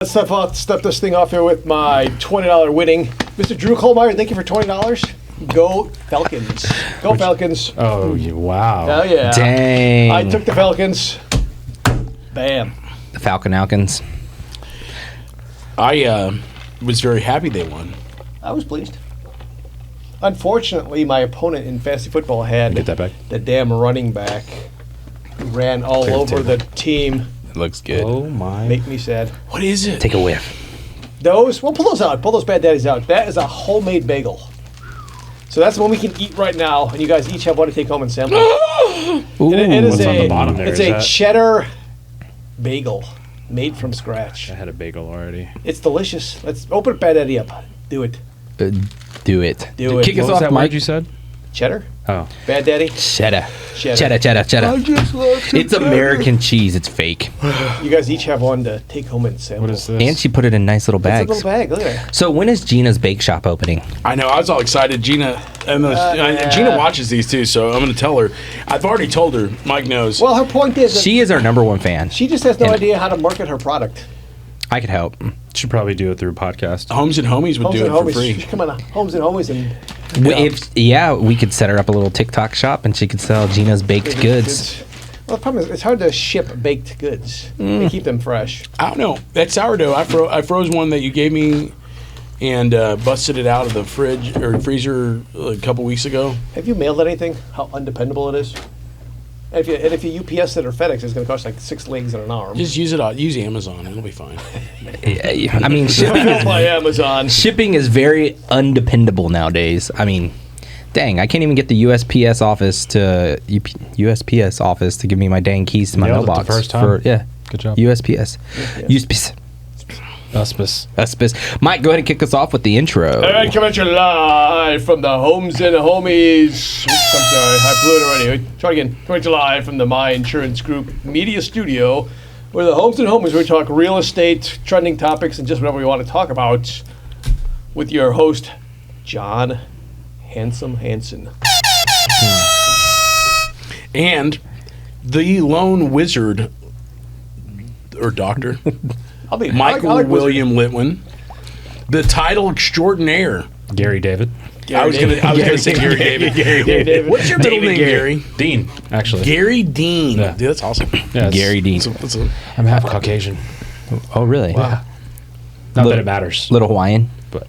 Let's step this thing off here with my $20 winning. Mr. Drew Colmeyer, thank you for $20. Go Falcons. Go Falcons. Oh, wow. Hell yeah. Dang. I took the Falcons. Bam. The Falcon-Alkins. I was very happy they won. I was pleased. Unfortunately, my opponent in fantasy football had Get that back. the damn running back who ran all Clear the over table. the team. It looks good. Oh, my. Make me sad. What is it? Take a whiff. Those, well, pull those out. Pull those bad daddies out. That is a homemade bagel. So that's the one we can eat right now, and you guys each have one to take home and sample. Ooh. It is What's on the bottom there? It's Is a that- cheddar bagel made from scratch. I had a bagel already. It's delicious. Let's open Bad Daddy up. Do it. Do it. Do it. Kick What us was off, that Mike. word you said? Cheddar? Oh. Bad Daddy? Cheddar. Cheddar. Cheddar. just love some It's American cheese. It's fake. You guys each have one to take home and sample. What is this? And she put it in nice little It's a bags. little bag. Look at that. So when is Gina's Bake Shop opening? I know. I was all excited. Gina Gina watches these too, so I'm going to tell her. I've already told her. Mike knows. Well, her point is that She is our number one fan. she just has no And- idea how to market her product. I could help. Should probably do it through a podcast. Homes and Homies would Homes do and it for Homies. free. Come on, Homes and Homies. And We could set her up a little TikTok shop and she could sell Gina's baked goods. Well, the problem is it's hard to ship baked goods. They keep them fresh. I don't know. That sourdough, I froze one that you gave me and busted it out of the fridge or freezer a couple weeks ago. Have you mailed anything? How undependable it is? And if you UPS it or FedEx, it's going to cost like 6 legs and an arm. Just use it. Use Amazon. It'll be fine. I mean, Filled by Amazon. shipping is very undependable nowadays. I mean, dang, I can't even get the USPS office to give me my dang keys to my Nailed it the mailbox. first time. Yeah, Good job. USPS. USPS. Mike, go ahead and kick us off with the intro. All right, coming at you live from the Homes and Homies. Oops, I'm sorry, I blew it already. Try again. Coming at you live from the My Insurance Group Media Studio, where the Homes and Homies, we talk real estate, trending topics, and just whatever we want to talk about with your host, John Handsome Hansen. And the lone wizard or doctor, Michael I like William Litwin, the title extraordinaire. Gary David. I was gonna say Gary David. David. What's your middle name, Gary? Dean, actually. Gary Dean. Yeah. Dude, that's awesome. Yes. Gary Dean. I'm half Caucasian. Oh, really? Wow. Not that it matters. Little Hawaiian? But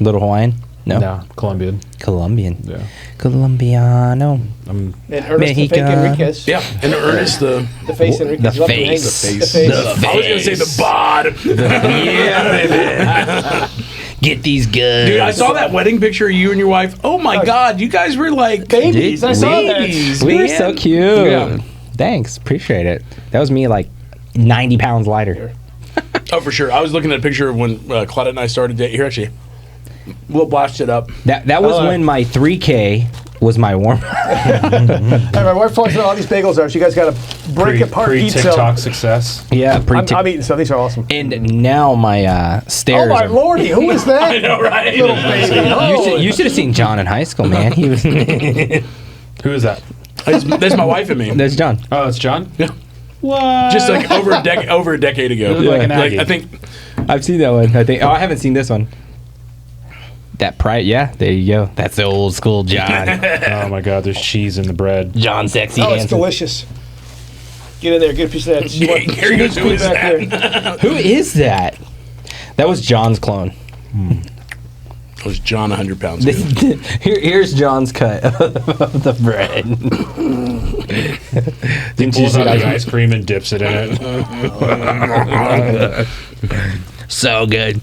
Little Hawaiian? No. Colombian. Colombian. Yeah. Colombiano. And Ernest the Fake Mexicano. Enriquez. Yeah, and Ernest the Face Enriquez. The Love face. name. The face. The face. I was gonna say the bod. Yeah, baby. Get these goods. Dude, I saw that wedding picture of you and your wife. Oh my God, you guys were like Babies. I saw babies. that. We were man. so cute. Yeah. Thanks. Appreciate it. That was me like 90 pounds lighter. Oh, for sure. I was looking at a picture of when Claudette and I started dating. Here, actually, we'll blast it up. That was when my 3K was my warm. Hey, my wife talks about all these bagels are. So you guys got to break apart, eat some. Pre-TikTok success. Yeah, I'm eating some. These are awesome. and now my stairs. Oh my are- lordy, who is that? I know, right? Little baby. Oh. You should have seen John in high school, man. He was. Who is that? That's my wife and me. There's John. Oh, it's John? Yeah. What? Just like over a decade ago. You look like an Like, Aggie. I think I've seen that one. I think. Oh, I haven't seen this one. Yeah, there you go. That's the old school John. Oh my God, there's cheese in the bread. John Sexy Oh, it's Hansen. delicious. Get in there, get a piece of that. Gary goes, "Who is that?" There. Who is that? That was John's clone. It was John 100 pounds ago. Here's John's cut of the bread. Didn't you Pulls see out the that? ice cream and dips it in it. So good.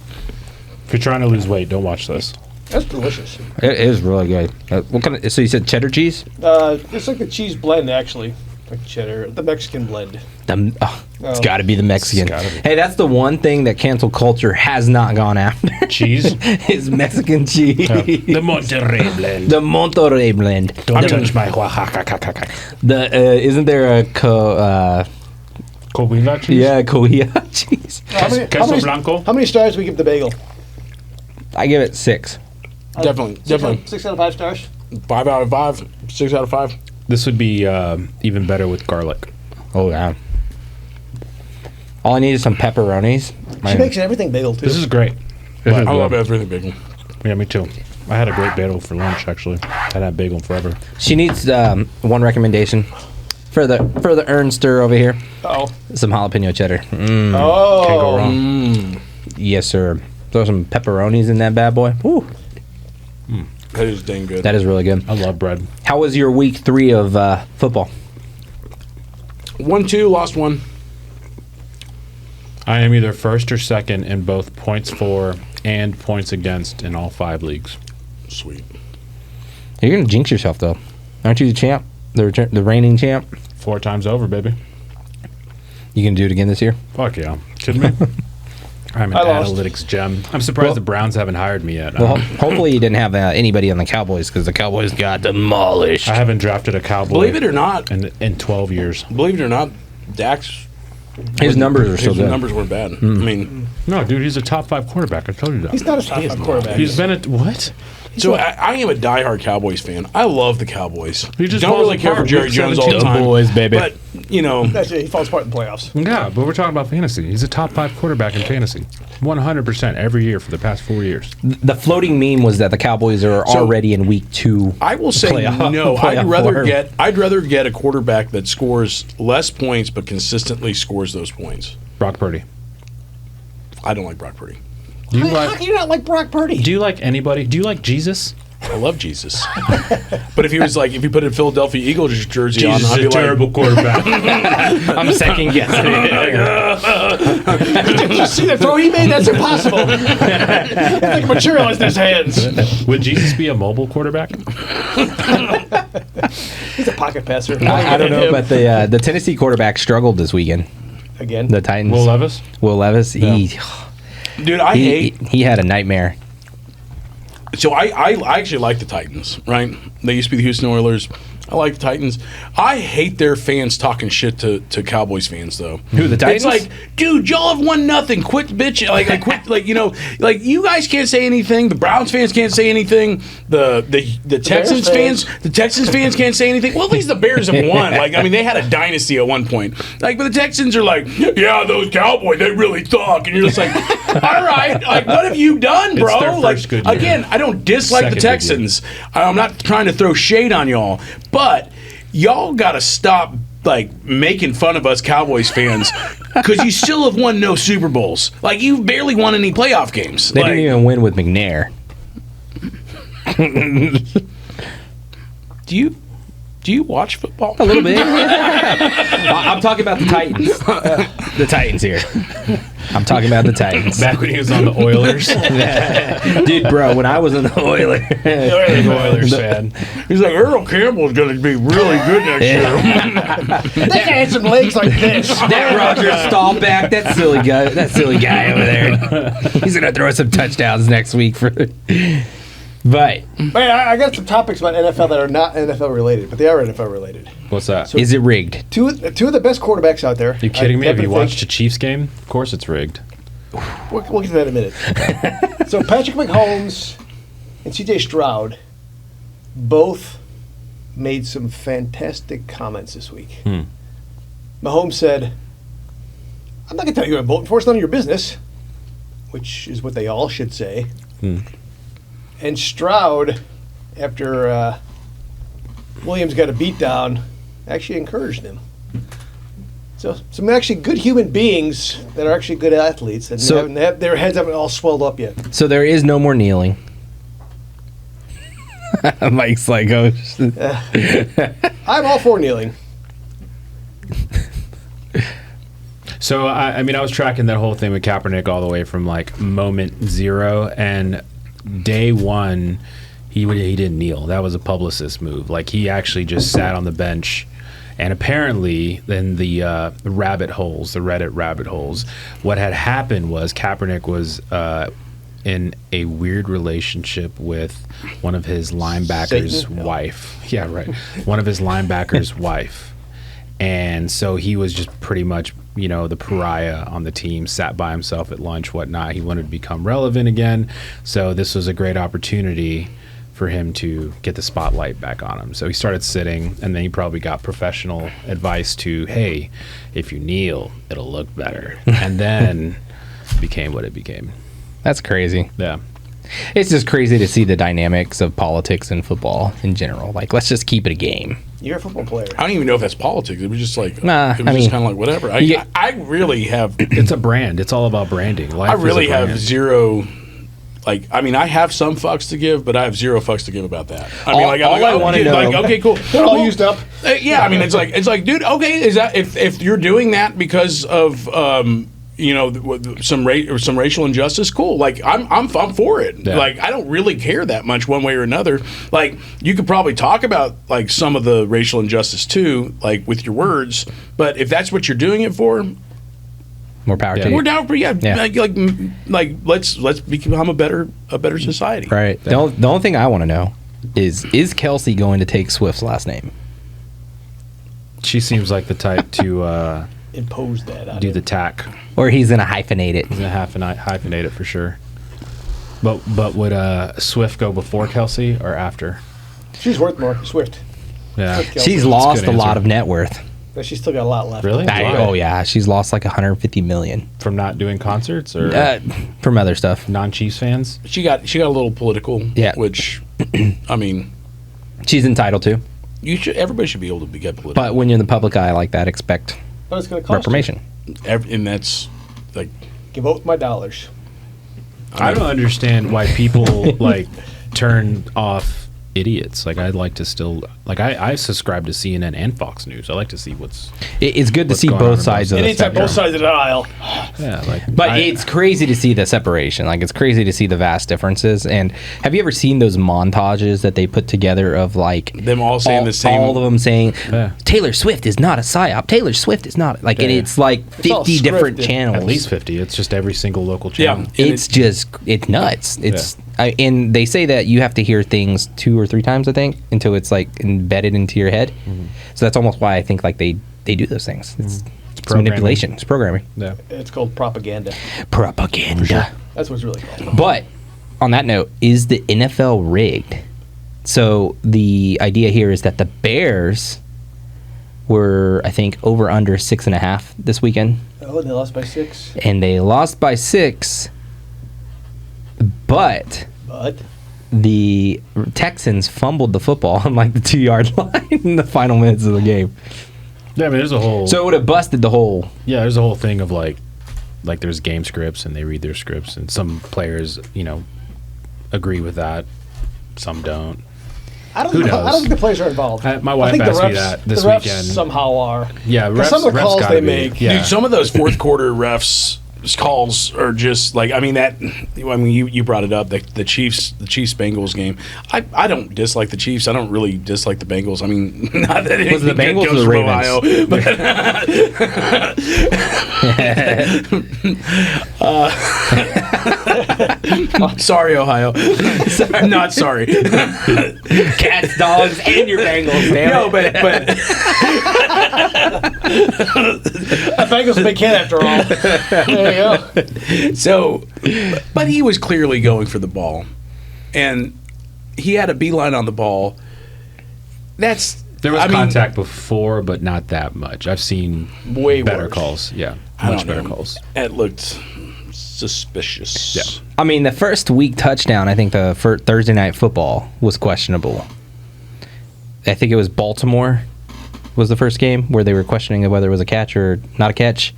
If you're trying to lose weight, don't watch this. That's delicious. It is really good. What kind of? So you said cheddar cheese? It's like the cheese blend, actually. Like cheddar, the Mexican blend. It's got to be the Mexican. gotta be. Hey, that's the one thing that cancel culture has not gone after. Cheese? is Mexican cheese. The Monterrey blend. The Monterrey blend. Don't touch my Oaxaca. Isn't there a Coahuila cheese? yeah, Coahuila cheese? Queso blanco? How many stars do we give the bagel? I give it 6. Definitely. 6 out of 5 stars. 5 out of 5. 6 out of 5. This would be even better with garlic. Oh yeah. All I need is some pepperonis. She makes everything bagel too. This is great. I love everything bagel. Yeah, me too. I had a great bagel for lunch, actually. I hadn't had bagel forever. She needs one recommendation for the Ernster over here. Oh. Some jalapeno cheddar. Oh. Can't go wrong. Yes, sir. Throw some pepperonis in that bad boy. Woo. That is dang good. That is really good. I love bread. How was your week 3 of football? 1-2, lost 1. I am either first or second in both points for and points against in all 5 leagues. Sweet. You're gonna jinx yourself though, aren't you the champ? The reigning champ. 4 times over, baby. You gonna do it again this year? Fuck yeah. Kidding me? I'm an I lost. analytics gem. I'm surprised the Browns haven't hired me yet. Well, hopefully you didn't have anybody on the Cowboys because the Cowboys got demolished. I haven't drafted a Cowboy Believe it or not, in 12 years. believe it or not, Dax. His numbers are so His good. numbers weren't bad. I mean, No, dude, he's a top 5 quarterback. I told you that. He's not a top 5 quarterback. He's been at what? so I am a diehard Cowboys fan. I love the Cowboys. He just don't falls really care for apart Jerry week Jones all the 17. time. Boys, baby. But you know, That's it. He falls apart in the playoffs. Yeah, but we're talking about fantasy. He's a top 5 quarterback in fantasy. 100% every year for the past 4 years. The floating meme was that the Cowboys are So- already in week 2. I will say Playoff- no. playoff I'd rather get a quarterback that scores less points but consistently scores those points. Brock Purdy. I don't like Brock Purdy. Do you How can you not like Brock Purdy? Do you like anybody? Do you like Jesus? I love Jesus. But if he put a Philadelphia Eagles jersey on, I'd be like, quarterback. I'm second guessing it. You see the throw he made? That's impossible. Like materialized in his hands. Would Jesus be a mobile quarterback? He's a pocket passer. I don't know, but the Tennessee quarterback struggled this weekend. Again. The Titans. Will Levis? Will Levis. dude, I hate. He had a nightmare. So I actually like the Titans, right? They used to be the Houston Oilers. I like the Titans. I hate their fans talking shit to Cowboys fans, though. Who, the Titans? It's like, dude, y'all have won nothing. Quit bitching. Quit. Like you guys can't say anything. The Browns fans can't say anything. The Texans fans, the Texans fans can't say anything. Well, at least the Bears have won. They had a dynasty at one point. But the Texans are like, yeah, those Cowboys, they really talk, and you're just like, all right, what have you done, bro? It's their first good year. Again, I don't dislike the Second good year. Texans. I'm not trying to throw shade on y'all. But y'all got to stop making fun of us Cowboys fans because you still have won no Super Bowls. You've barely won any playoff games. They didn't even win with McNair. Do you watch football? A little bit. I'm talking about the Titans. The Titans here. I'm talking about the Titans. Back when he was on the Oilers. Dude, bro, when I was in the Oilers. Big Oilers fan. He's like, Earl Campbell's going to be really good next year. That guy had some legs like this. That Roger Staubach, that silly guy over there. He's gonna throw some touchdowns next week for. But Man, I got some topics about NFL that are not NFL related, but they are NFL related. What's that? is it rigged? Two of the best quarterbacks out there. You kidding me? I Have you happen to watched a Chiefs game? Of course it's rigged. We'll get to that in a minute. So Patrick Mahomes and C.J. Stroud both made some fantastic comments this week. Mahomes said, I'm not going to tell you who I'm voting for. It's none of your business, which is what they all should say. And Stroud, after Williams got a beat down, actually encouraged him. So some actually good human beings that are actually good athletes, and So- their heads haven't all swelled up yet. So there is no more kneeling. Mike's like, oh. I'm all for kneeling. So I was tracking that whole thing with Kaepernick all the way from moment 0 and day 1. He didn't kneel. That was a publicist move. He actually just sat on the bench. And apparently, in the rabbit holes, the Reddit rabbit holes, what had happened was Kaepernick was in a weird relationship with one of his linebackers' Satan? No. wife. Yeah, right. One of his linebackers' wife. And so he was just pretty much, the pariah on the team, sat by himself at lunch, whatnot. He wanted to become relevant again. So this was a great opportunity for him to get the spotlight back on him. So he started sitting, and then he probably got professional advice to, hey, if you kneel, it'll look better. And then became what it became. That's crazy. Yeah. It's just crazy to see the dynamics of politics and football in general. Like, let's just keep it a game. You're a football player. I don't even know if that's politics. It was just like, Nah, it was I just mean, kind of like whatever. I really have, It's a brand. It's all about branding. Life I is a really have brand. zero. Like, I mean, I have some fucks to give, but I have zero fucks to give about that. I mean, All- like, all I wanna know- like, okay, cool. They're all used up. Yeah, I mean, it's like, dude, okay, is that if you're doing that because of some racial injustice, cool. Like, I'm for it. Yeah. Like, I don't really care that much one way or another. Like, you could probably talk about like some of the racial injustice too, like with your words. But if that's what you're doing it for, More power Yeah. to you. we're down for Yeah. like let's become a better society. Right. The only thing I want to know is Kelsey going to take Swift's last name? She seems like the type to Impose that on do him. the tack. Or he's going to hyphenate it? He's gonna hyphenate it for sure. But would Swift go before Kelsey or after? She's worth more. Swift. Yeah. Kelsey. She's That's a lost a good lot answer. of net worth. But she's still got a lot left. Really? Why? Oh, yeah. She's lost like 150 million From not doing concerts or from other stuff. non-Chiefs fans? She got a little political. Yeah. Which, I mean, She's entitled to. everybody should be able to get political. But when you're in the public eye like that, expect But it's going to cost reformation. And that's like, you. Give out my dollars. I don't understand why people like turn off idiots. Like I'd like to still like I subscribe to CNN and Fox News. I like to see what's It's good to What's see going on both in sides of the Anytime spectrum. both sides of the aisle. But it's crazy to see the separation. Like, it's crazy to see the vast differences. And have you ever seen those montages that they put together of like them all saying the same. all of them saying Yeah. Taylor Swift is not a psyop. Taylor Swift is not like, and Yeah. it's like It's all 50 different scripted. channels. at least 50. It's just every single local Yeah. channel. It's nuts. It's and they say that you have to hear things 2 or 3 times, I think, until it's like embedded into your head. So that's almost why I think like they do those things. It's programming. manipulation. It's programming. Yeah. It's called propaganda. Propaganda. That's what it's really called. But on that note, is the NFL rigged? So the idea here is that the Bears were, I think, over under 6.5 this weekend, Oh, they lost by 6. and they lost by 6. But But the Texans fumbled the football on like the 2-yard line in the final minutes of the game. Yeah, I mean, there's a whole So it would have busted the whole. there's a whole thing of like there's game scripts and they read their scripts and some players, agree with that, some don't. I don't Who think, I knows? don't think the players are involved. My I wife think the asked refs, me that this the refs weekend. somehow are. Yeah, 'Cause some of the refs calls gotta they be. make- Yeah. Dude, some of those fourth quarter refs calls are just like, I mean, you brought it up, the Chiefs Bengals game. I don't dislike the Chiefs. I don't really dislike the Bengals. I mean, not that Was it the anything Bengals goes or the from Ohio. Sorry, Ohio. I'm not sorry. Cats, dogs, and your Bengals. No, but The Bengals are a big kid after all. There you go. so, but he was clearly going for the ball, and he had a beeline on the ball. There was contact before, but not that much. I've seen way better worse. calls. Yeah, I much don't better know. calls. It looked suspicious. Yeah. I mean, the first week touchdown, I think the Thursday night football was questionable. I think it was Baltimore was the first game where they were questioning whether it was a catch or not a catch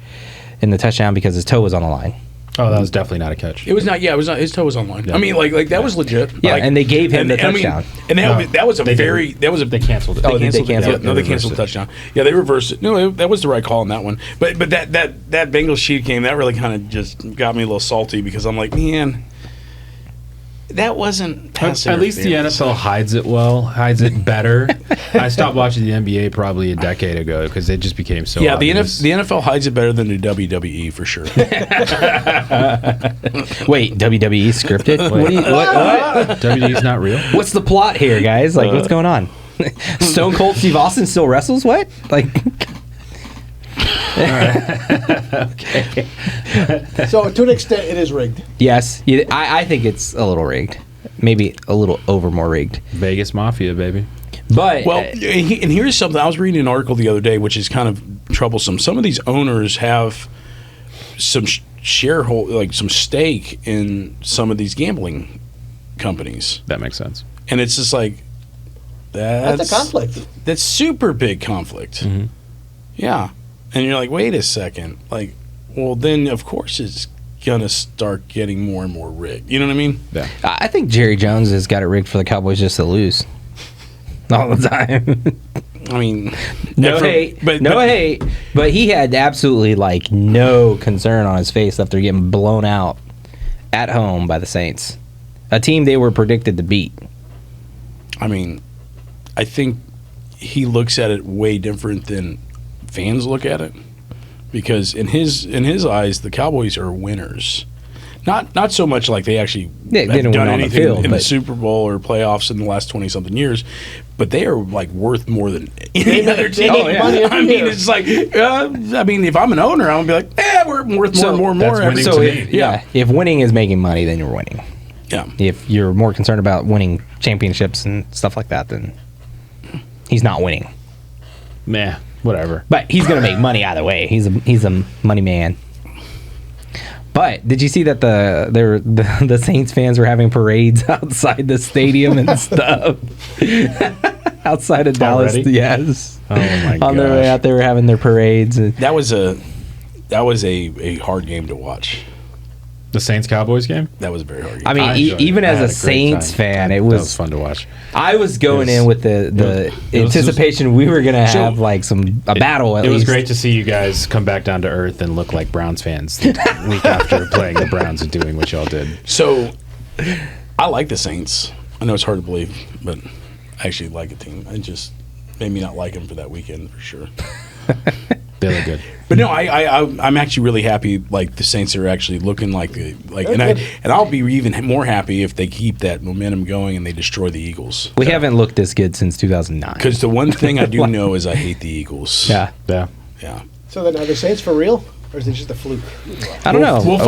in the touchdown because his toe was on the line. Oh, that was definitely not a catch. It was not. Yeah, it was not. His toe was online. Yeah. I mean, like that was legit. Yeah, Like, and they gave him the I mean, touchdown. and that was a They very didn't. that was a They canceled it. Oh, they canceled it. it. No, they They canceled the reversed touchdown. Yeah, they reversed it. No, that was the right call on that one. But that Bengals Chiefs game, that really kind of just got me a little salty because I'm like, man, that wasn't pass At least the interference. NFL hides it better. I stopped watching the NBA probably a decade ago because it just became so. Yeah, obvious. the NFL hides it better than the WWE for sure. Wait, WWE scripted? What? WWE's not real. What's the plot here, guys? Like, what's going on? Stone Cold Steve Austin still wrestles? What? Like, So to an extent, it is rigged. yes, I think it's a little rigged. maybe a little over more rigged. Vegas Mafia, baby. But Well, and here's something. I was reading an article the other day, which is kind of troublesome. Some of these owners have some sharehold, like some stake in some of these gambling companies, That makes sense. and it's just like That's a conflict. That's super big conflict. Yeah, and you're like, wait a second, like, well, then of course it's gonna start getting more and more rigged. You know what I mean? Yeah. I think Jerry Jones has got it rigged for the Cowboys just to lose all the time. I mean, No hate, but he had absolutely like no concern on his face after getting blown out at home by the Saints, a team they were predicted to beat. I mean, I think he looks at it way different than fans look at it, because in his eyes, the Cowboys are winners. Not so much like they actually They have didn't done win on the anything field, in the but- Super Bowl or playoffs in the last 20-something years, but they are like worth more than any other team. make money every I mean, year. it's like, I mean, if I'm an owner, I'm gonna be like, we're worth more and more and more. that's winning So to if, me. yeah, if winning is making money, then you're winning. Yeah. If you're more concerned about winning championships and stuff like that, then he's not winning. Meh. Whatever. But he's going to make money either way. He's a money man. But did you see that the Saints fans were having parades outside the stadium and stuff? Outside of Dallas, Already? yes. Oh my On their way gosh. out, they were having their parades. That was a hard game to watch. The Saints Cowboys game? That was a very hard game. I mean, enjoyed it. even I as had a great Saints time. fan, That was fun to watch. I was going It was- in with the it was- anticipation we were going to So- have like a battle at It least. was great to see you guys come back down to earth and look like Browns fans the week after playing the Browns and doing what y'all did. So, I like the Saints. I know it's hard to believe, but I actually like a team. I just made me not like them for that weekend for sure. They look good. But no, I'm actually really happy. Like the Saints are actually looking like and I'll be even more happy if they keep that momentum going and they destroy the Eagles. We haven't looked this good since 2009. Because the one thing I do know is I hate the Eagles. Yeah. Yeah. Yeah. So then are the Saints for real, or is it just a fluke? I don't know. We'll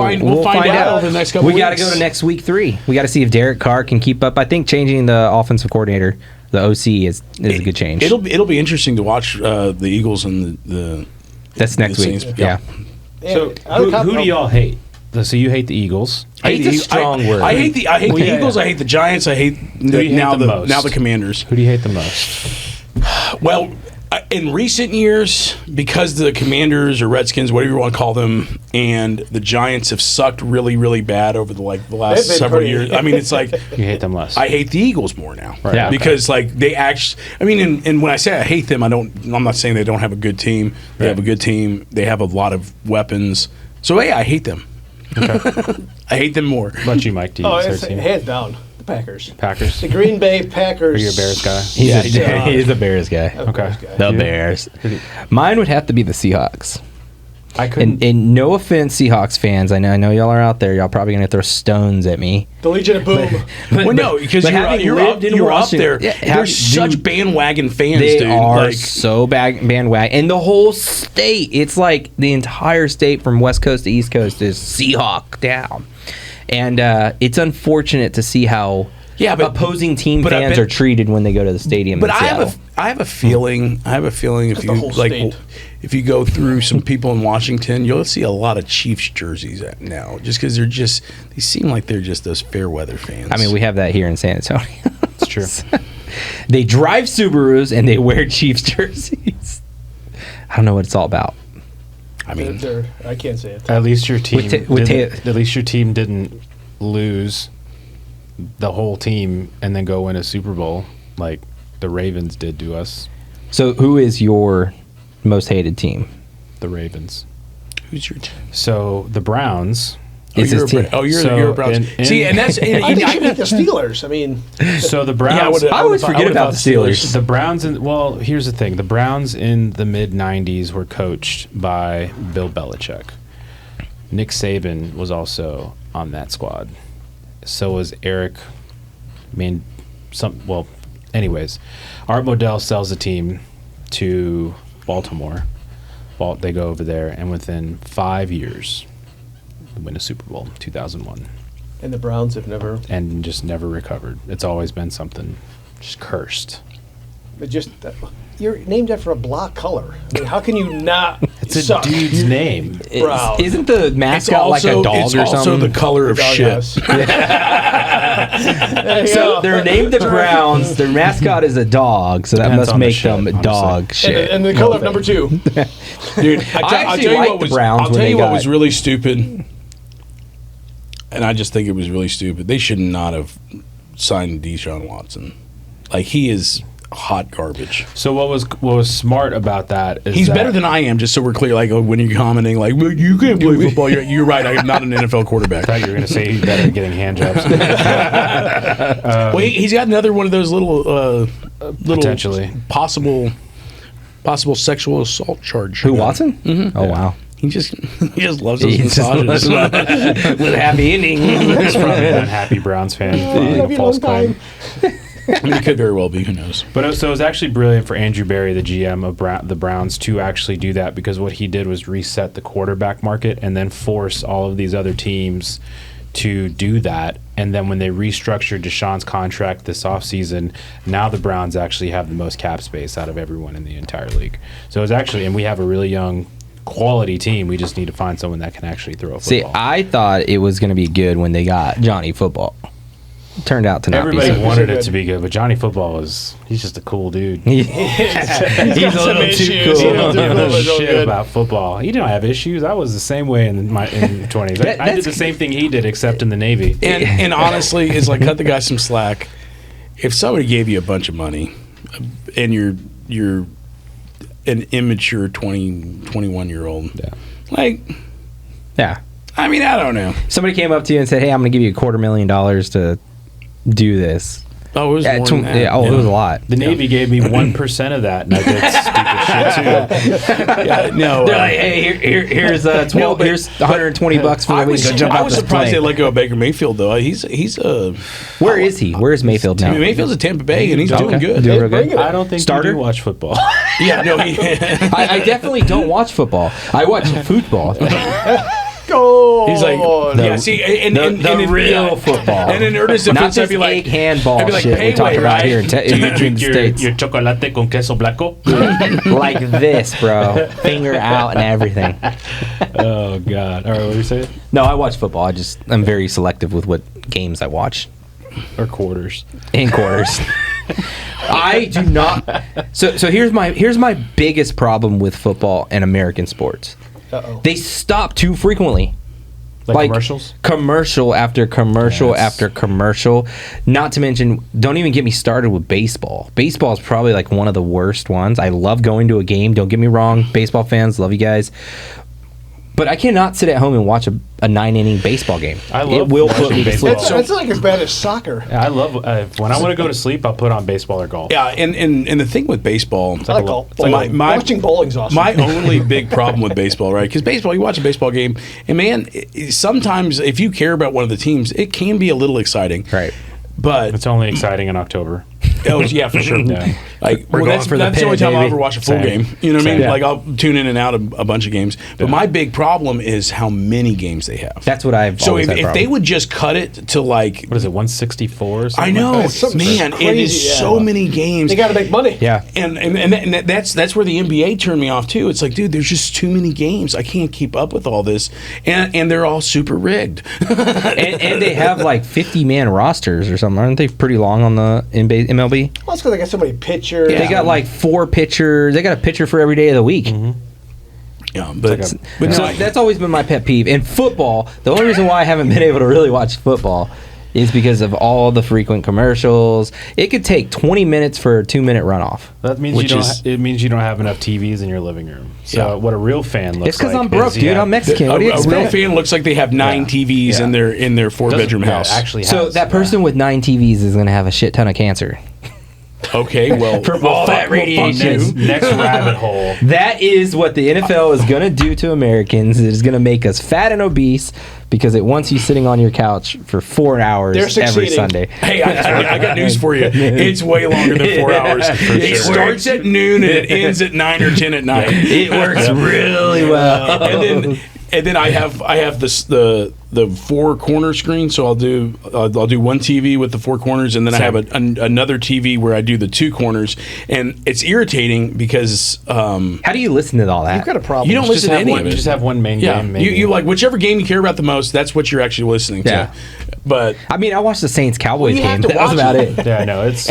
find out over the next couple We weeks. got to go to next week 3. We got to see if Derek Carr can keep up. I think changing the offensive coordinator, the OC, is a good change. It'll be interesting to watch the Eagles and the That's next the week. Saints. Yeah. So who do y'all hate? So you hate the Eagles. Hate's a strong word. I hate the yeah, Eagles. yeah. I hate the Giants. I hate do you hate now the the most? Commanders. Who do you hate the most? Well, in recent years, because the Commanders or Redskins, whatever you want to call them, and the Giants have sucked really, really bad over the last They've been several pretty- years. I mean, it's like You hate them less. I hate the Eagles more now, Right. Yeah, okay. because like they actually. I mean, and when I say I hate them, I'm not saying they don't have a good team. They have a good team. They have a lot of weapons. So yeah, I hate them. Okay. I hate them more. What about you, Mike? Do you Oh, hate it's their team? hands down the Packers. Packers? The Green Bay Are Packers. you a Bears guy? He's a Bears guy. Of course, guy. The You? Bears. Mine would have to be the Seahawks. I couldn't. And no offense, Seahawks fans. I know y'all are out there. Y'all probably gonna throw stones at me. The Legion of Boom. Well, no, because having you're lived in up Washington- there. Yeah, They're such dude, bandwagon fans, They dude. are Like, so bandwagon, and the whole state. It's like the entire state from West Coast to East Coast is Seahawk down, and it's unfortunate to see how opposing team but I fans bet- are treated when they go to the stadium. But in Seattle. I have a feeling. If the whole state. if you go through some people in Washington, you'll see a lot of Chiefs jerseys now, just because they seem like they're just those fair weather fans. I mean, we have that here in San Antonio. It's true. They drive Subarus and they wear Chiefs jerseys. I don't know what it's all about. I mean, I can't say it. At least your team. with didn't- at least your team didn't lose the whole team and then go win a Super Bowl like the Ravens did to us. So, who is your most hated team? The Ravens. who's your team? So the Browns. Is you're his team? you're a Browns. See, and that's I think you hate the Steelers. I mean, So the Browns. Yeah, I would've- I always I forget would've about the thought Steelers. The Browns here's the thing. The Browns in the mid 90s were coached by Bill Belichick. Nick Saban was also on that squad. So was Eric anyways, Art Modell sells the team to Baltimore. They go over there and within 5 years they win a Super Bowl, 2001. And the Browns have never. and just never recovered. It's always been something just cursed. It just you're named after a black color. I mean, how can you not? It's a suck? dude's name. Brown. Isn't the mascot like a dog it's or also something? the color of Dog shit. house. There you So go. they're named the Browns. Their mascot is a dog, so that Depends must on the make shit, them honestly. dog shit. And the color of number 2. Dude, I actually liked the Browns I'll when tell they you what got- was really stupid, and I just think it was really stupid. They should not have signed Deshaun Watson. Like, he is hot garbage. So what was smart about that is He's that better than I am, just so we're clear. Like, when you're commenting, like, well, you can't play football. You're right. I'm not an NFL quarterback. I thought you were going to say he's better at getting hand jobs. Well, he's got another one of those little Potentially. possible sexual assault charge. Who, Watson? Mm-hmm. Oh, wow. He just loves those He just massages. With a happy ending. He's probably an unhappy Browns fan. filing love a you false long claim. I mean, he could very well be. Who knows? But so it was actually brilliant for Andrew Berry, the GM of the Browns, to actually do that, because what he did was reset the quarterback market and then force all of these other teams to do that. And then when they restructured Deshaun's contract this offseason, now the Browns actually have the most cap space out of everyone in the entire league. So it's actually, and we have a really young, quality team. We just need to find someone that can actually throw a See, football. I thought it was going to be good when they got Johnny Football. Turned out to not Everybody be so. wanted it good. to be good, but Johnny Football he's just a cool dude. He's a little too issues. cool. He He don't don't do know really shit good. about football. He don't have issues. I was the same way in my 20s. I did the same thing he did, except in the Navy. And honestly, it's like, cut the guy some slack. If somebody gave you a bunch of money, and you're an immature 21-year-old, Yeah. like, Yeah. I mean, I don't know. Somebody came up to you and said, "Hey, I'm going to give you $250,000 to do this." Oh, it was more than that. It was a lot. The Navy gave me 1% of that, and I did stupid shit too. Yeah, no. They're like, "Hey, here's $12. No, but- here's $120 for I the week. was, Go jump I out was this surprised they plane." let go of Baker Mayfield, though. He's Where is he? Where's Mayfield now? Mayfield's at Tampa Bay, and he's doing Okay. good. Doing real Bring good. it. I don't think Starter? you do watch football. Yeah, no, I definitely don't watch football. I watch football. Go. he's like, The- yeah, see, and the in- real football. And in Ernest's Not defense, I'd this be like, egg handball I'd be like, shit we pay talk way, about right? here in the States. Your chocolate con queso blanco? Like this, bro. Finger out and everything. Oh, God. All right, what were you saying? No, I watch football. I'm very selective with what games I watch. Or quarters. In quarters. I do not. So here's my biggest problem with football and American sports. Uh-oh. They stop too frequently. Like commercials? Commercial after commercial Yes. after commercial. Not to mention, don't even get me started with baseball. Baseball is probably like one of the worst ones. I love going to a game. Don't get me wrong, baseball fans, love you guys. But I cannot sit at home and watch a 9-inning baseball game. I love it will put watching me to baseball. sleep. That's like as bad as soccer. Yeah, I love when I want to go to sleep, I'll put on baseball or golf. yeah, and the thing with baseball, I like bowling. Watching bowling's awesome. my only big problem with baseball, right? Because baseball, you watch a baseball game, and man, sometimes if you care about one of the teams, it can be a little exciting, Right. But It's only exciting in October. oh yeah, for sure. Yeah. Like We're going for the that's the only pin, time I'll baby. ever watch a full Same. game. You know what I mean? Same. Like I'll tune in and out of a bunch of games. But my big problem is how many games they have. That's what I've So always if had a they problem. would just cut it to like, What is it, 164 or something? I know, like It's something man, it crazy, is yeah. so many games. They got to make money. Yeah. And that's where the NBA turned me off too. It's like, dude, there's just too many games. I can't keep up with all this, and they're all super rigged. and they have like 50-man rosters or something. Aren't they pretty long on the MLB? Well, that's because they got so many pitchers. They got like 4 pitchers. They got a pitcher for every day of the week. Yeah, but So no, that's always been my pet peeve. In football, the only reason why I haven't been able to really watch football is because of all the frequent commercials. It could take 20 minutes for a 2-minute runoff. That means Which is- it means you don't have enough TVs in your living room. So Yeah. what a real fan looks like. It's because I'm is broke, you dude. have- I'm Mexican. What do you a real expect? fan looks like they have 9 TVs Yeah. in their 4-bedroom doesn't- house. yeah, actually So has, that person with 9 TVs is going to have a shit ton of cancer. Okay, well, From all that radiation. Next rabbit hole. That is what the NFL is going to do to Americans. It is going to make us fat and obese because it wants you sitting on your couch for 4 hours They're every succeeding. Sunday. Hey, I got news for you. It's way longer than 4 hours. It starts at noon and it ends at 9 or 10 at night. It works really well. And then And then I have this the 4 corner screen, so I'll do one TV with the 4 corners, and then I have another TV where I do the 2 corners, and it's irritating because How do you listen to all that? You've got a problem. you don't listen to any of You it. just have one main game. Maybe. You like whichever game you care about the most. That's what you're actually listening to. Yeah. But I mean, I watched the Saints Cowboys you have game. to That was watch about it. it. Yeah, no, it's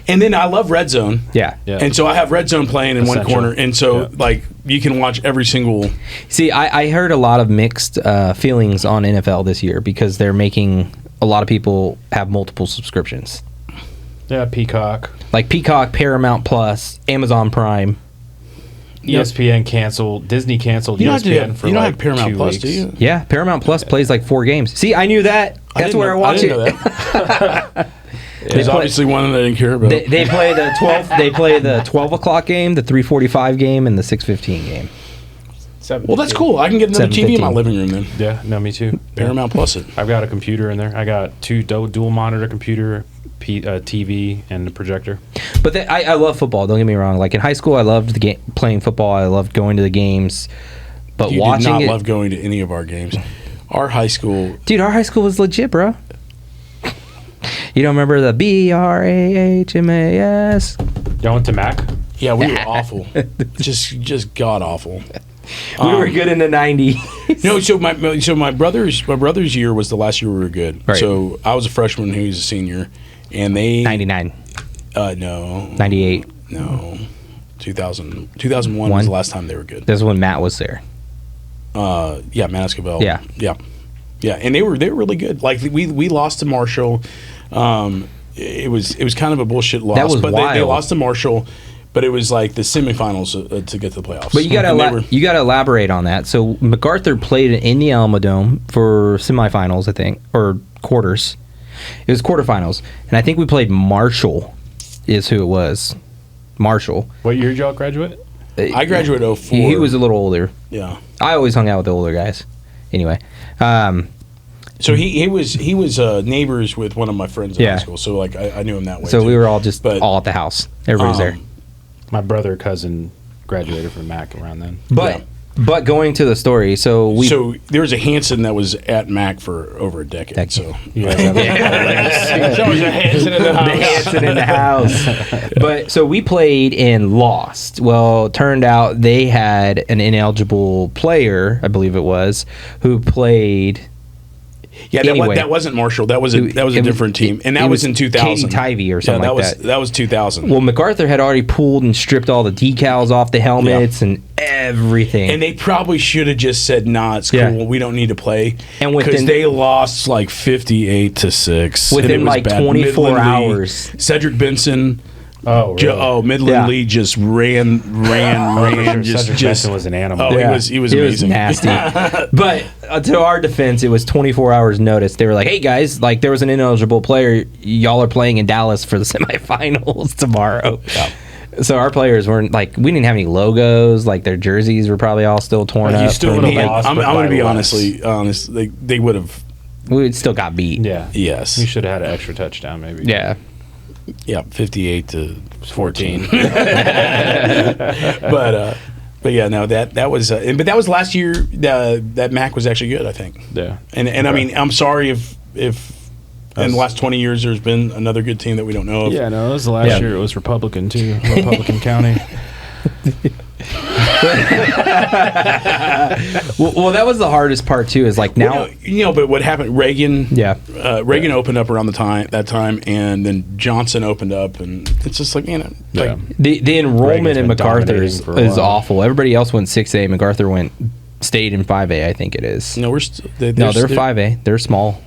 and then I love Red Zone. Yeah. Yeah. And so I have Red Zone playing in one Essential. corner, and so Yeah. like you can watch every single. See, I heard a lot of mixed feelings on NFL this year because they're making a lot of people have multiple subscriptions. yeah, Peacock. Like Peacock, Paramount Plus, Amazon Prime. ESPN canceled. Disney canceled You don't ESPN have to, for you don't like have Paramount 2 Plus, weeks. do you? Yeah, Paramount Plus plays like 4 games. See, I knew that. That's where I watch it. didn't know that. There's play- obviously one that I didn't care about. They play the 12. They play the 12 o'clock game, the 3:45 game, and the 6:15 game. Well, that's cool. I can get another TV in my 7:15. living room then. Yeah, no, me too. Paramount Plus it. I've got a computer in there. I got 2 dual monitor computer, TV, and the projector. But I love football. Don't get me wrong. Like in high school, I loved the game, playing football. I loved going to the games. But You watching did not it, love going to any of our games. Our high school. dude, our high school was legit, bro. You don't remember the BRAHMAS? Y'all went to Mac? Yeah, we were awful. just god awful. We were good in the 90s. No, so my brother's year was the last year we were good. Right. So I was a freshman, he was a senior, and they 99, no 98. no 2001 was the last time they were good. That's when Matt was there. Yeah, Matt Escobar. Yeah. And they were really good. Like we lost to Marshall. It was kind of a bullshit loss. That was but wild. They lost to Marshall, but it was like the semifinals to get to the playoffs. But you And they gotta you gotta elaborate on that. So MacArthur played in the Alamo Dome for semifinals, I think, or quarters. It was quarterfinals, and I think we played Marshall. Is who it was. Marshall. What year did y'all graduate? I graduated 04. He was a little older. Yeah. I always hung out with the older guys. Anyway, So he was neighbors with one of my friends in Yeah. high school. So like I knew him that way. so too. we were all just But, all at the house. Everybody's there. My brother, cousin graduated from Mac around then. But yeah. but going to the story, so So there was a Hanson that was at Mac for over a decade. So You guys have There's always a Hanson in the house. Hanson in the house. But so we played and lost. Well, it turned out they had an ineligible player, I believe it was, who played. yeah, Anyway. that wasn't Marshall. That was a It was- different team, and that it was was in 2000. Katie Tivey or something yeah, like that. That was 2000. Well, MacArthur had already pulled and stripped all the decals off the helmets and everything. and they probably should have just said, "Nah, it's cool. Yeah. We don't need to play." And because within- they lost like 58-6 Within, and it was like, bad. 24 Midland Lee, hours. Cedric Benson. Oh, really? Midland Yeah. Lee just ran. Sure, just Cedric Benson was an animal. Oh, Yeah. he was amazing. nasty. But to our defense, it was 24 hours notice. They were like, "Hey guys, like there was an ineligible player. Y'all are playing in Dallas for the semifinals tomorrow." So our players weren't like we didn't have any logos. Like their jerseys were probably all still torn Like, you up. still from- would've Man, lost, I'm but going to by be less. honest. They would have. we still got beat. Yeah. Yes. You should have had an extra touchdown, maybe. Yeah. Yeah, 58-14. But yeah, no, that was. But that was last year. That Mac was actually good, I think. Yeah. And I mean, I'm sorry if in the last 20 years there's been another good team that we don't know of. Yeah, no, it was the last Yeah. year. It was Republican, too. Republican County. Well, that was the hardest part too. Is like now. But what happened? Reagan. Yeah. Reagan opened up around that time, and then Johnson opened up, and it's just like like Yeah. The enrollment Reagan's in been MacArthur's dominating for a is while. awful. Everybody else went 6A. MacArthur stayed in 5A. I think it is. no, They're 5A. They're small.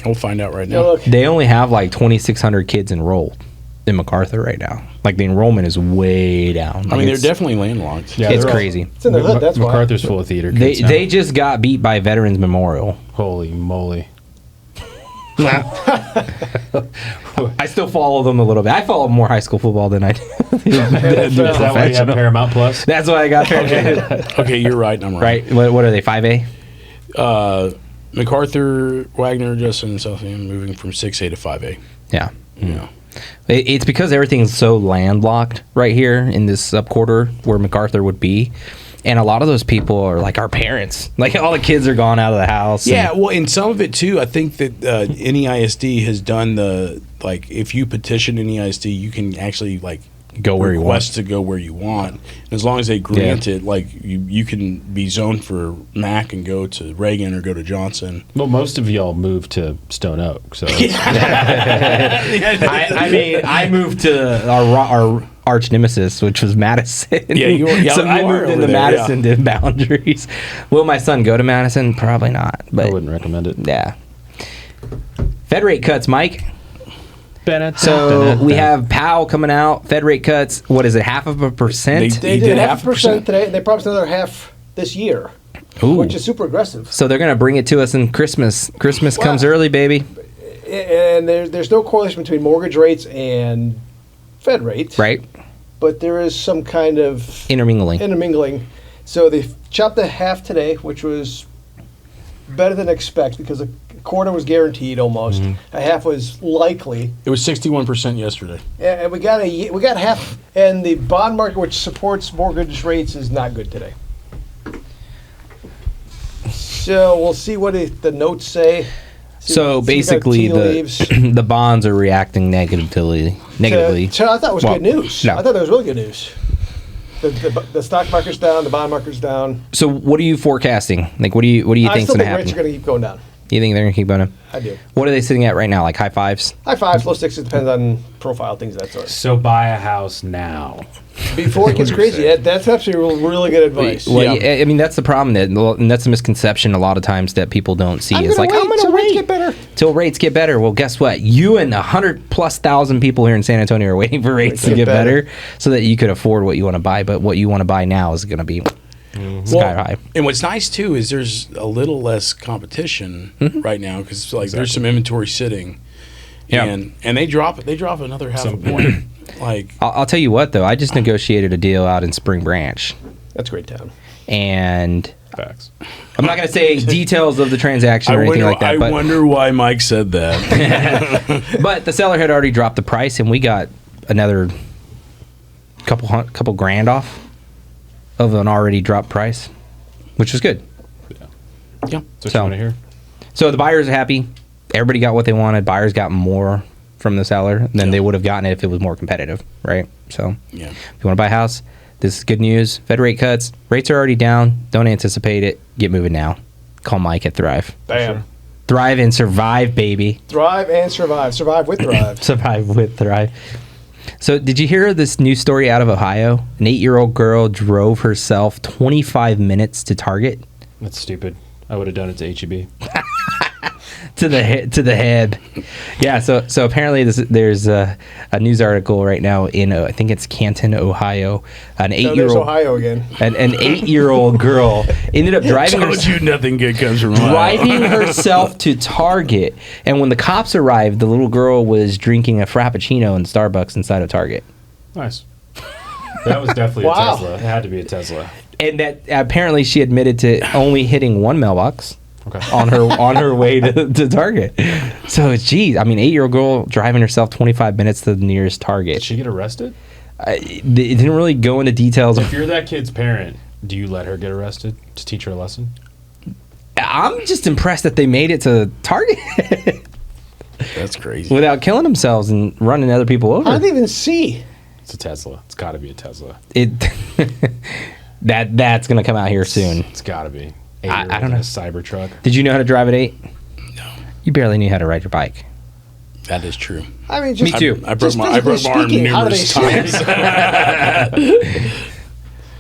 We'll find out right Yeah, now. look, They only have like 2,600 kids enrolled in MacArthur right now. Like the enrollment is way down. I Like, mean, they're it's- definitely landlocked. Yeah, It's they're all- crazy. it's in the hood. That's why. MacArthur's full of theater They kids now. they just got beat by Veterans Memorial. Holy moly. I still follow them a little bit. I follow more high school football than I do. Is that why you have Paramount Plus? That's why I got there. Okay, you're right. I'm Right? What are they? 5A? MacArthur, Wagner, Justin, and Southampton moving from 6A to 5A. Yeah. Yeah. It's because everything's so landlocked right here in this subquarter where MacArthur would be. And a lot of those people are like our parents. Like all the kids are gone out of the house. Yeah, well, and some of it too. I think that NEISD has done if you petition NEISD, you can actually go where you want. Request to go where you want. And as long as they grant it, you can be zoned for Mac and go to Reagan or go to Johnson. Well, most of y'all moved to Stone Oak, so I moved to our arch nemesis, which was Madison. Yeah, so you I are moved over into there, Madison to boundaries. Will my son go to Madison? Probably not. But I wouldn't recommend it. yeah. Fed rate cuts, Mike. So we have Powell coming out. Fed rate cuts. What is it? 0.5%. They They did did 0.5% today, and they promised another half this year, Ooh. which is super aggressive. So they're gonna bring it to us in Christmas. Christmas comes early, baby. And there's no correlation between mortgage rates and Fed rates, Right? but there is some kind of Intermingling. intermingling. So they chopped the half today, which was better than expected because a quarter was guaranteed almost. A half was likely, It was 61% yesterday. and we got half. And the bond market, which supports mortgage rates, is not good today. So we'll see what the notes say. So See basically, what kind of tea leaves. the bonds are reacting negatively. So I thought it was Well, good news. no. I thought that was really good news. The stock market's down, the bond market's down. So what are you forecasting? Like, what do you I think's still gonna think rates happen? are going to keep going down. You think they're gonna keep going? I do. What are they sitting at right now? Like high fives? High fives, low sixes, depends on profile, things of that sort. So buy a house now. Before it gets crazy, that's actually really good advice. Well, Yeah. I mean that's the problem and that's a misconception a lot of times that people don't see. I'm It's going like to wait till rates get better. till rates get better. Well, guess what? You and 100,000+ people here in San Antonio are waiting for rates to Get get better. better so that you could afford what you want to buy. But what you want to buy now is going to be sky high. And what's nice too is there's a little less competition right now because there's some inventory sitting. Yeah. And they drop another half a point. I'll tell you what though, I just negotiated a deal out in Spring Branch, That's a great town. and Facts. I'm not going to say details of the transaction or anything like that. I But wonder why Mike said that. but the seller had already dropped the price, and we got another couple grand off of an already dropped price, which was good. Yeah. So, So- you want to hear? So the buyers are happy. Everybody got what they wanted. Buyers got more from the seller than they would have gotten it if it was more competitive, right? So Yeah. if you want to buy a house, this is good news. Fed rate cuts. Rates are already down. Don't anticipate it. Get moving now. Call Mike at Thrive. Bam. Thrive and survive, baby. Thrive and survive. Survive with Thrive. Survive with Thrive. So did you hear this news story out of Ohio? An 8-year-old girl drove herself 25 minutes to Target. That's stupid. I would have done it to HEB. To the head. Yeah, so apparently there's a news article right now in I think it's Canton, Ohio. An So there's 8-year-old Ohio again. an 8-year-old girl ended up driving Told you nothing good comes from Ohio. driving herself to Target, and when the cops arrived, the little girl was drinking a frappuccino in Starbucks inside of Target. Nice. That was definitely Wow. a Tesla. It had to be a Tesla. And that apparently she admitted to only hitting one mailbox. Okay. on her way to Target. So, geez, I mean, 8-year-old girl driving herself 25 minutes to the nearest Target. Did she get arrested? It didn't really go into details. If you're that kid's parent, do you let her get arrested to teach her a lesson? I'm just impressed that they made it to Target That's crazy. without killing themselves and running other people How over. did they even see? It's a Tesla. It's got to be a Tesla. It that's gonna come out here soon. It's got to be. I don't In know. a Cybertruck. Did you know how to drive at 8? No. You barely knew how to ride your bike. That is true. I mean, just Me too. I broke Just my arm physically speaking, how do they numerous see it? times.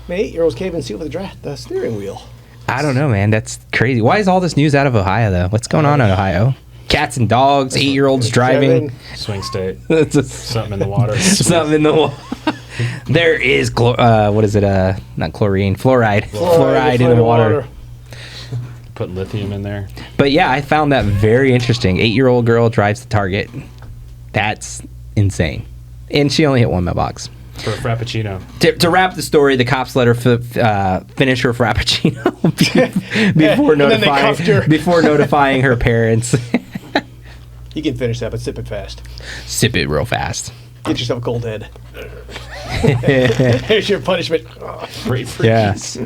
Man, 8-year-olds can't even see with the steering wheel. I don't know, man. That's crazy. Why is all this news out of Ohio though? What's going on in Ohio? Cats and dogs, 8-year-olds driving. Swing state. It's a- Something in the water. Something in the wall. There is what is it? Not chlorine, fluoride. Fluoride in the water. Put lithium in there. But yeah, I found that very interesting. 8-year-old girl drives to Target. That's insane. And she only hit one mailbox. For a Frappuccino. To wrap the story, the cops let her finish her frappuccino before And then they cuffed her. before notifying her parents. You can finish that, but sip it fast. Sip it real fast. Get yourself a cold head. Here's your punishment. Great for Yeah. geese.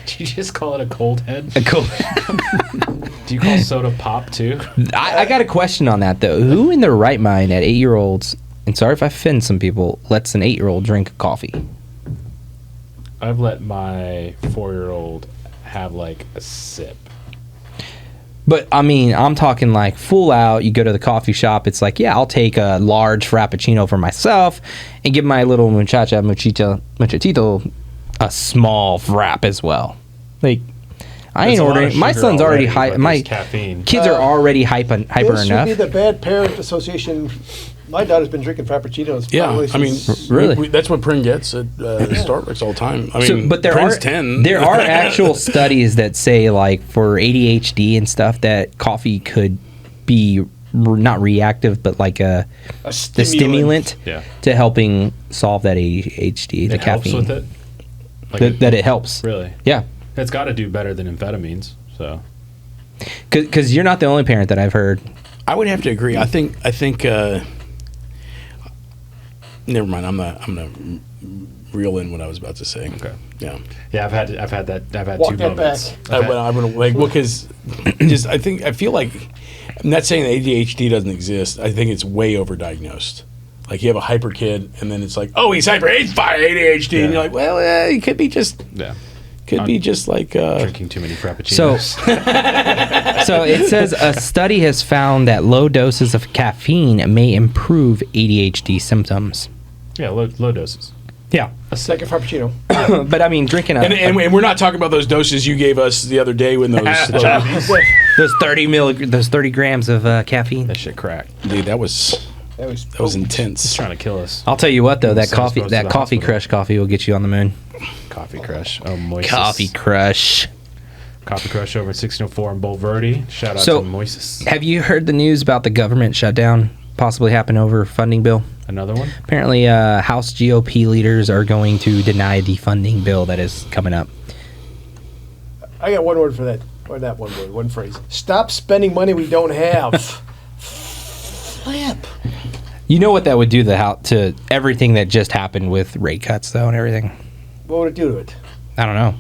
Did you just call it a cold head? A cold. Do you call soda pop too? I got a question on that though. Who in their right mind at 8-year-olds, and sorry if I offend some people, lets an 8-year-old drink coffee? I've let my 4-year-old have like a sip. But I mean, I'm talking like full out. You go to the coffee shop. It's like, yeah, I'll take a large frappuccino for myself, and give my little muchachito a small frap as well. Like, I ain't That's a lot of ordering. My sugar son's already but hype. My there's caffeine. kids are already hyper This enough. would be the Bad Parent Association. My daughter's been drinking Frappuccinos. Yeah, probably I mean, since- Really? that's what Pring gets at Starbucks all the time. I mean, So, but there Pring's are 10. there are actual studies that say like for ADHD and stuff that coffee could be not reactive, but like the stimulant Yeah. to helping solve that ADHD, the It helps caffeine. with it. Like That it helps. Really? Yeah, It's got to do better than amphetamines. So because you're not the only parent that I've heard. I would have to agree. I think. Never mind. I'm gonna reel in what I was about to say. okay. Yeah. Yeah, I've had Walk two that moments. back. I would like because just I feel like I'm not saying that ADHD doesn't exist. I think it's way overdiagnosed. Like you have a hyper kid, and then it's like, oh, he's hyper, he's fine, ADHD, Yeah. and you're like, well, he could be just like Drinking too many frappuccinos. So it says a study has found that low doses of caffeine may improve ADHD symptoms. yeah, low doses. Yeah, Second Frappuccino. but I mean, drinking and we're not talking about those doses you gave us the other day when those those 30 grams of caffeine. That shit cracked. dude, that was intense. It's trying to kill us. I'll tell you what though, that Send us coffee, both to that the coffee hospital. crush coffee will get you on the moon. Coffee Crush. Oh, Moises. Coffee crush. Coffee Crush over at 1604 in Bulverde. Shout out So- to Moises. Have you heard the news about the government shutdown possibly happen over funding bill? Another one? Apparently, House GOP leaders are going to deny the funding bill that is coming up. I got one word for that. Or not one word, one phrase. Stop spending money we don't have. Flip. You know what that would do to everything that just happened with rate cuts, though, and everything. What would it do to it? I don't know. It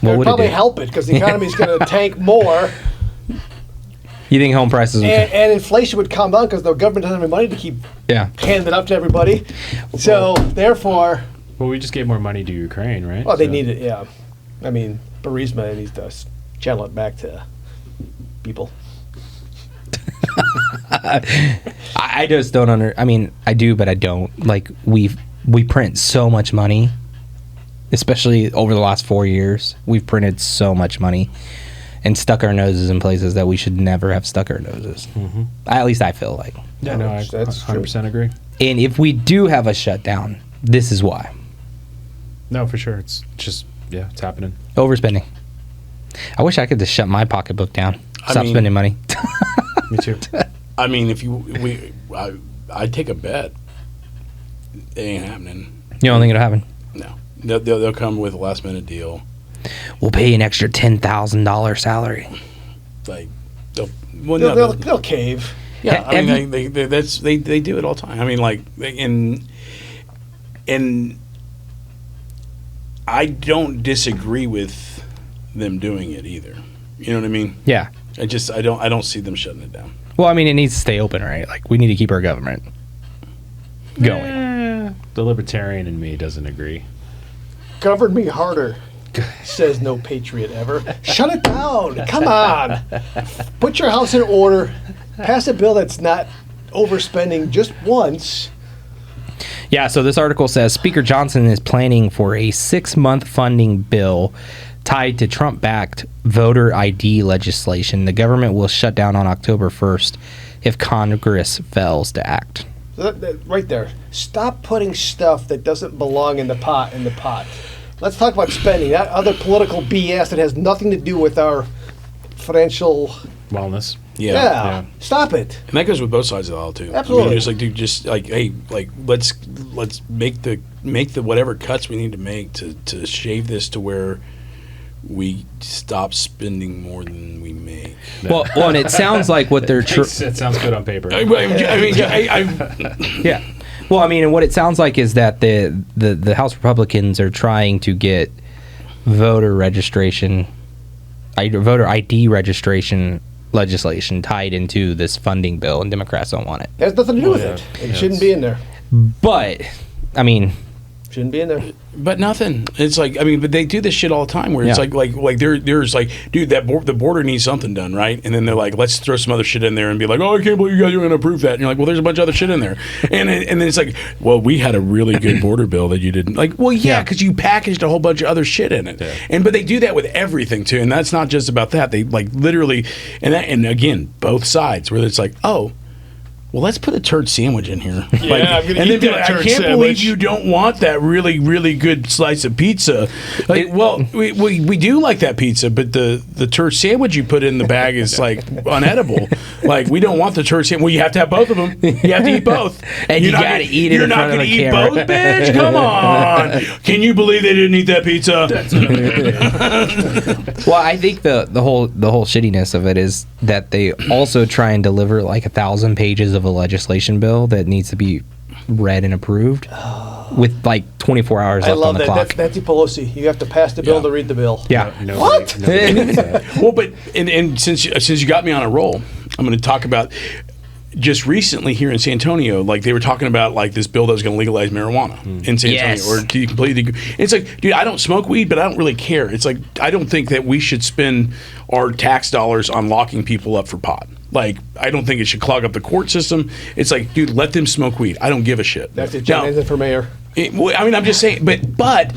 What would would probably it do? help it because the economy's going to tank more, You think home prices? Would and inflation would calm down because the government doesn't have any money to keep yeah. handing it up to everybody. So therefore, Well, we just gave more money to Ukraine, right? well, they So- need it. Yeah, I mean, Burisma needs to channel it back to people. I just don't I mean, I do, but I don't. Like we print so much money, especially over the last 4 years. We've printed so much money and stuck our noses in places that we should never have stuck our noses. At least I feel like. Yeah, no, I That's 100% agree. And if we do have a shutdown, this is why. No, for sure. It's just, yeah, it's happening. Overspending. I wish I could just shut my pocketbook down. Stop mean- spending money. Me too. I mean, if I'd take a bet. It ain't happening. You don't think it'll happen? No, they'll come with a last minute deal. We'll pay you an extra $10,000 salary. Like They'll cave. yeah. I Have mean, they do it all the time. I mean, like and I don't disagree with them doing it either. You know what I mean? Yeah. I don't see them shutting it down. Well, I mean, it needs to stay open, right? Like, we need to keep our government going. The libertarian in me doesn't agree. Govern me harder, says no patriot ever. Shut it down. Come on. Put your house in order. Pass a bill that's not overspending just once. Yeah, so this article says Speaker Johnson is planning for a 6-month funding bill tied to Trump-backed voter ID legislation. The government will shut down on October 1st if Congress fails to act. That right there. Stop putting stuff that doesn't belong in the pot. Let's talk about spending. That other political BS that has nothing to do with our financial. Wellness. Yeah. Stop it. And that goes with both sides of the aisle too. Absolutely. I mean, just like, dude, just like, hey, like, let's make the whatever cuts we need to make to shave this to where we stop spending more than we make. Well, and it sounds like what they're... It sounds good on paper. I mean, Yeah. Well, I mean, and what it sounds like is that the House Republicans are trying to get voter registration, voter ID registration legislation tied into this funding bill, and Democrats don't want it. It has nothing to do with it. It shouldn't be in there. But, I mean, Shouldn't be in there. But nothing. It's like, I mean, but they do this shit all the time where it's Yeah. like there's like, dude, the border needs something done, right? And then they're like, let's throw some other shit in there and be like, oh, I can't believe you guys are going to approve that. And you're like, well, there's a bunch of other shit in there. And then it's like, well, we had a really good border bill that you didn't. Like, well, yeah, because you packaged a whole bunch of other shit in it. Yeah. But they do that with everything too. And that's not just about that. They like literally, and again, both sides where it's like, oh, well, let's put a turd sandwich in here. Yeah, I'm gonna and eat then be that like, I turd can't sandwich. believe you don't want that really, really good slice of pizza. Like, well, we do like that pizza, but the turd sandwich you put in the bag is like unedible. Like, we don't want the turd sandwich. Well, you have to have both of them. You have to eat both. And you gotta eat it in front of the You're camera. not going to eat both, bitch? Come on. Can you believe they didn't eat that pizza? Well, I think the whole shittiness of it is that they also try and deliver like 1,000 pages of a legislation bill that needs to be read and approved with like 24 hours I left love on the that. clock. That's Nancy Pelosi. You have to pass the bill Yeah. to read the bill. Yeah. What? Well, but and since you got me on a roll, I'm going to talk about just recently here in San Antonio. Like they were talking about like this bill that was going to legalize marijuana in San Yes. Antonio, or do you completely? It's like, dude, I don't smoke weed, but I don't really care. It's like I don't think that we should spend our tax dollars on locking people up for pot. Like, I don't think it should clog up the court system. It's like, dude, let them smoke weed. I don't give a shit. That's it. John Now, Hanson for mayor. I mean, I'm just saying, but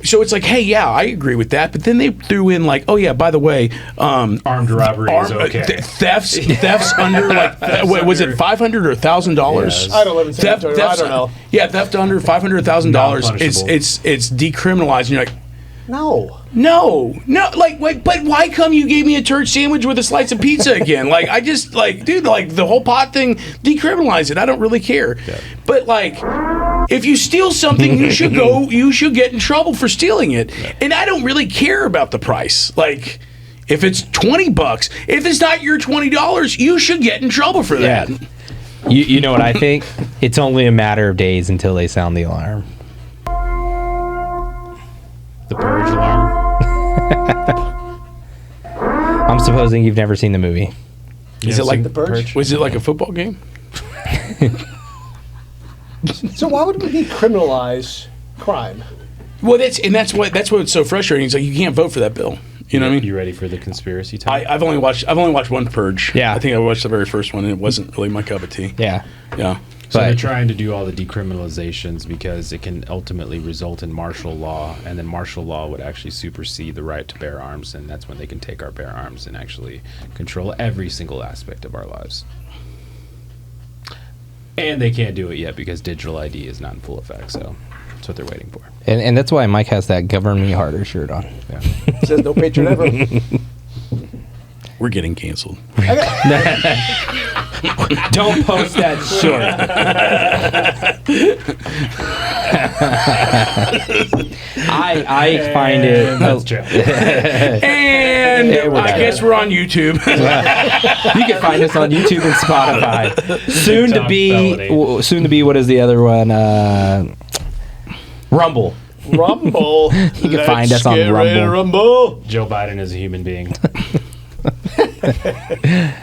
so it's like, hey, yeah, I agree with that. But then they threw in like, oh yeah, by the way, Armed robbery is okay. thefts under like was it $500 or $1,000? Yes. I don't live in San Antonio. I don't know. Yeah, theft under $500 or $1,000. Non-punishable. It's decriminalized. And you're like, No. no, like, wait, but why come you gave me a turd sandwich with a slice of pizza again? Like, I just like, dude, like the whole pot thing, decriminalize it. I don't really care. Yeah. But like, if you steal something, you should get in trouble for stealing it. Yeah. And I don't really care about the price. Like, if it's $20, if it's not your $20, you should get in trouble for that. Yeah. You know what I think? It's only a matter of days until they sound the alarm. The purge alarm. I'm supposing you've never seen the movie. Is it like The Purge? Was it like a football game? So why would we decriminalize crime? Well, that's what's so frustrating. It's like you can't vote for that bill. You know what I mean? You ready for the conspiracy time? I've only watched one Purge. Yeah. I think I watched the very first one, and it wasn't really my cup of tea. Yeah. Yeah. So they're But trying to do all the decriminalizations because it can ultimately result in martial law, and then martial law would actually supersede the right to bear arms, and that's when they can take our bear arms and actually control every single aspect of our lives. And they can't do it yet because digital ID is not in full effect, so that's what they're waiting for. and that's why Mike has that "Govern Me Harder" shirt on. Yeah. It says no patriot ever. We're getting canceled. Don't post that short. I find it. That's true. And Yeah, we're I done. guess we're on YouTube. You can find us on YouTube and Spotify. Soon to Top be. felony. What is the other one? Rumble. Rumble. You can find us on Rumble. Rumble. Joe Biden is a human being.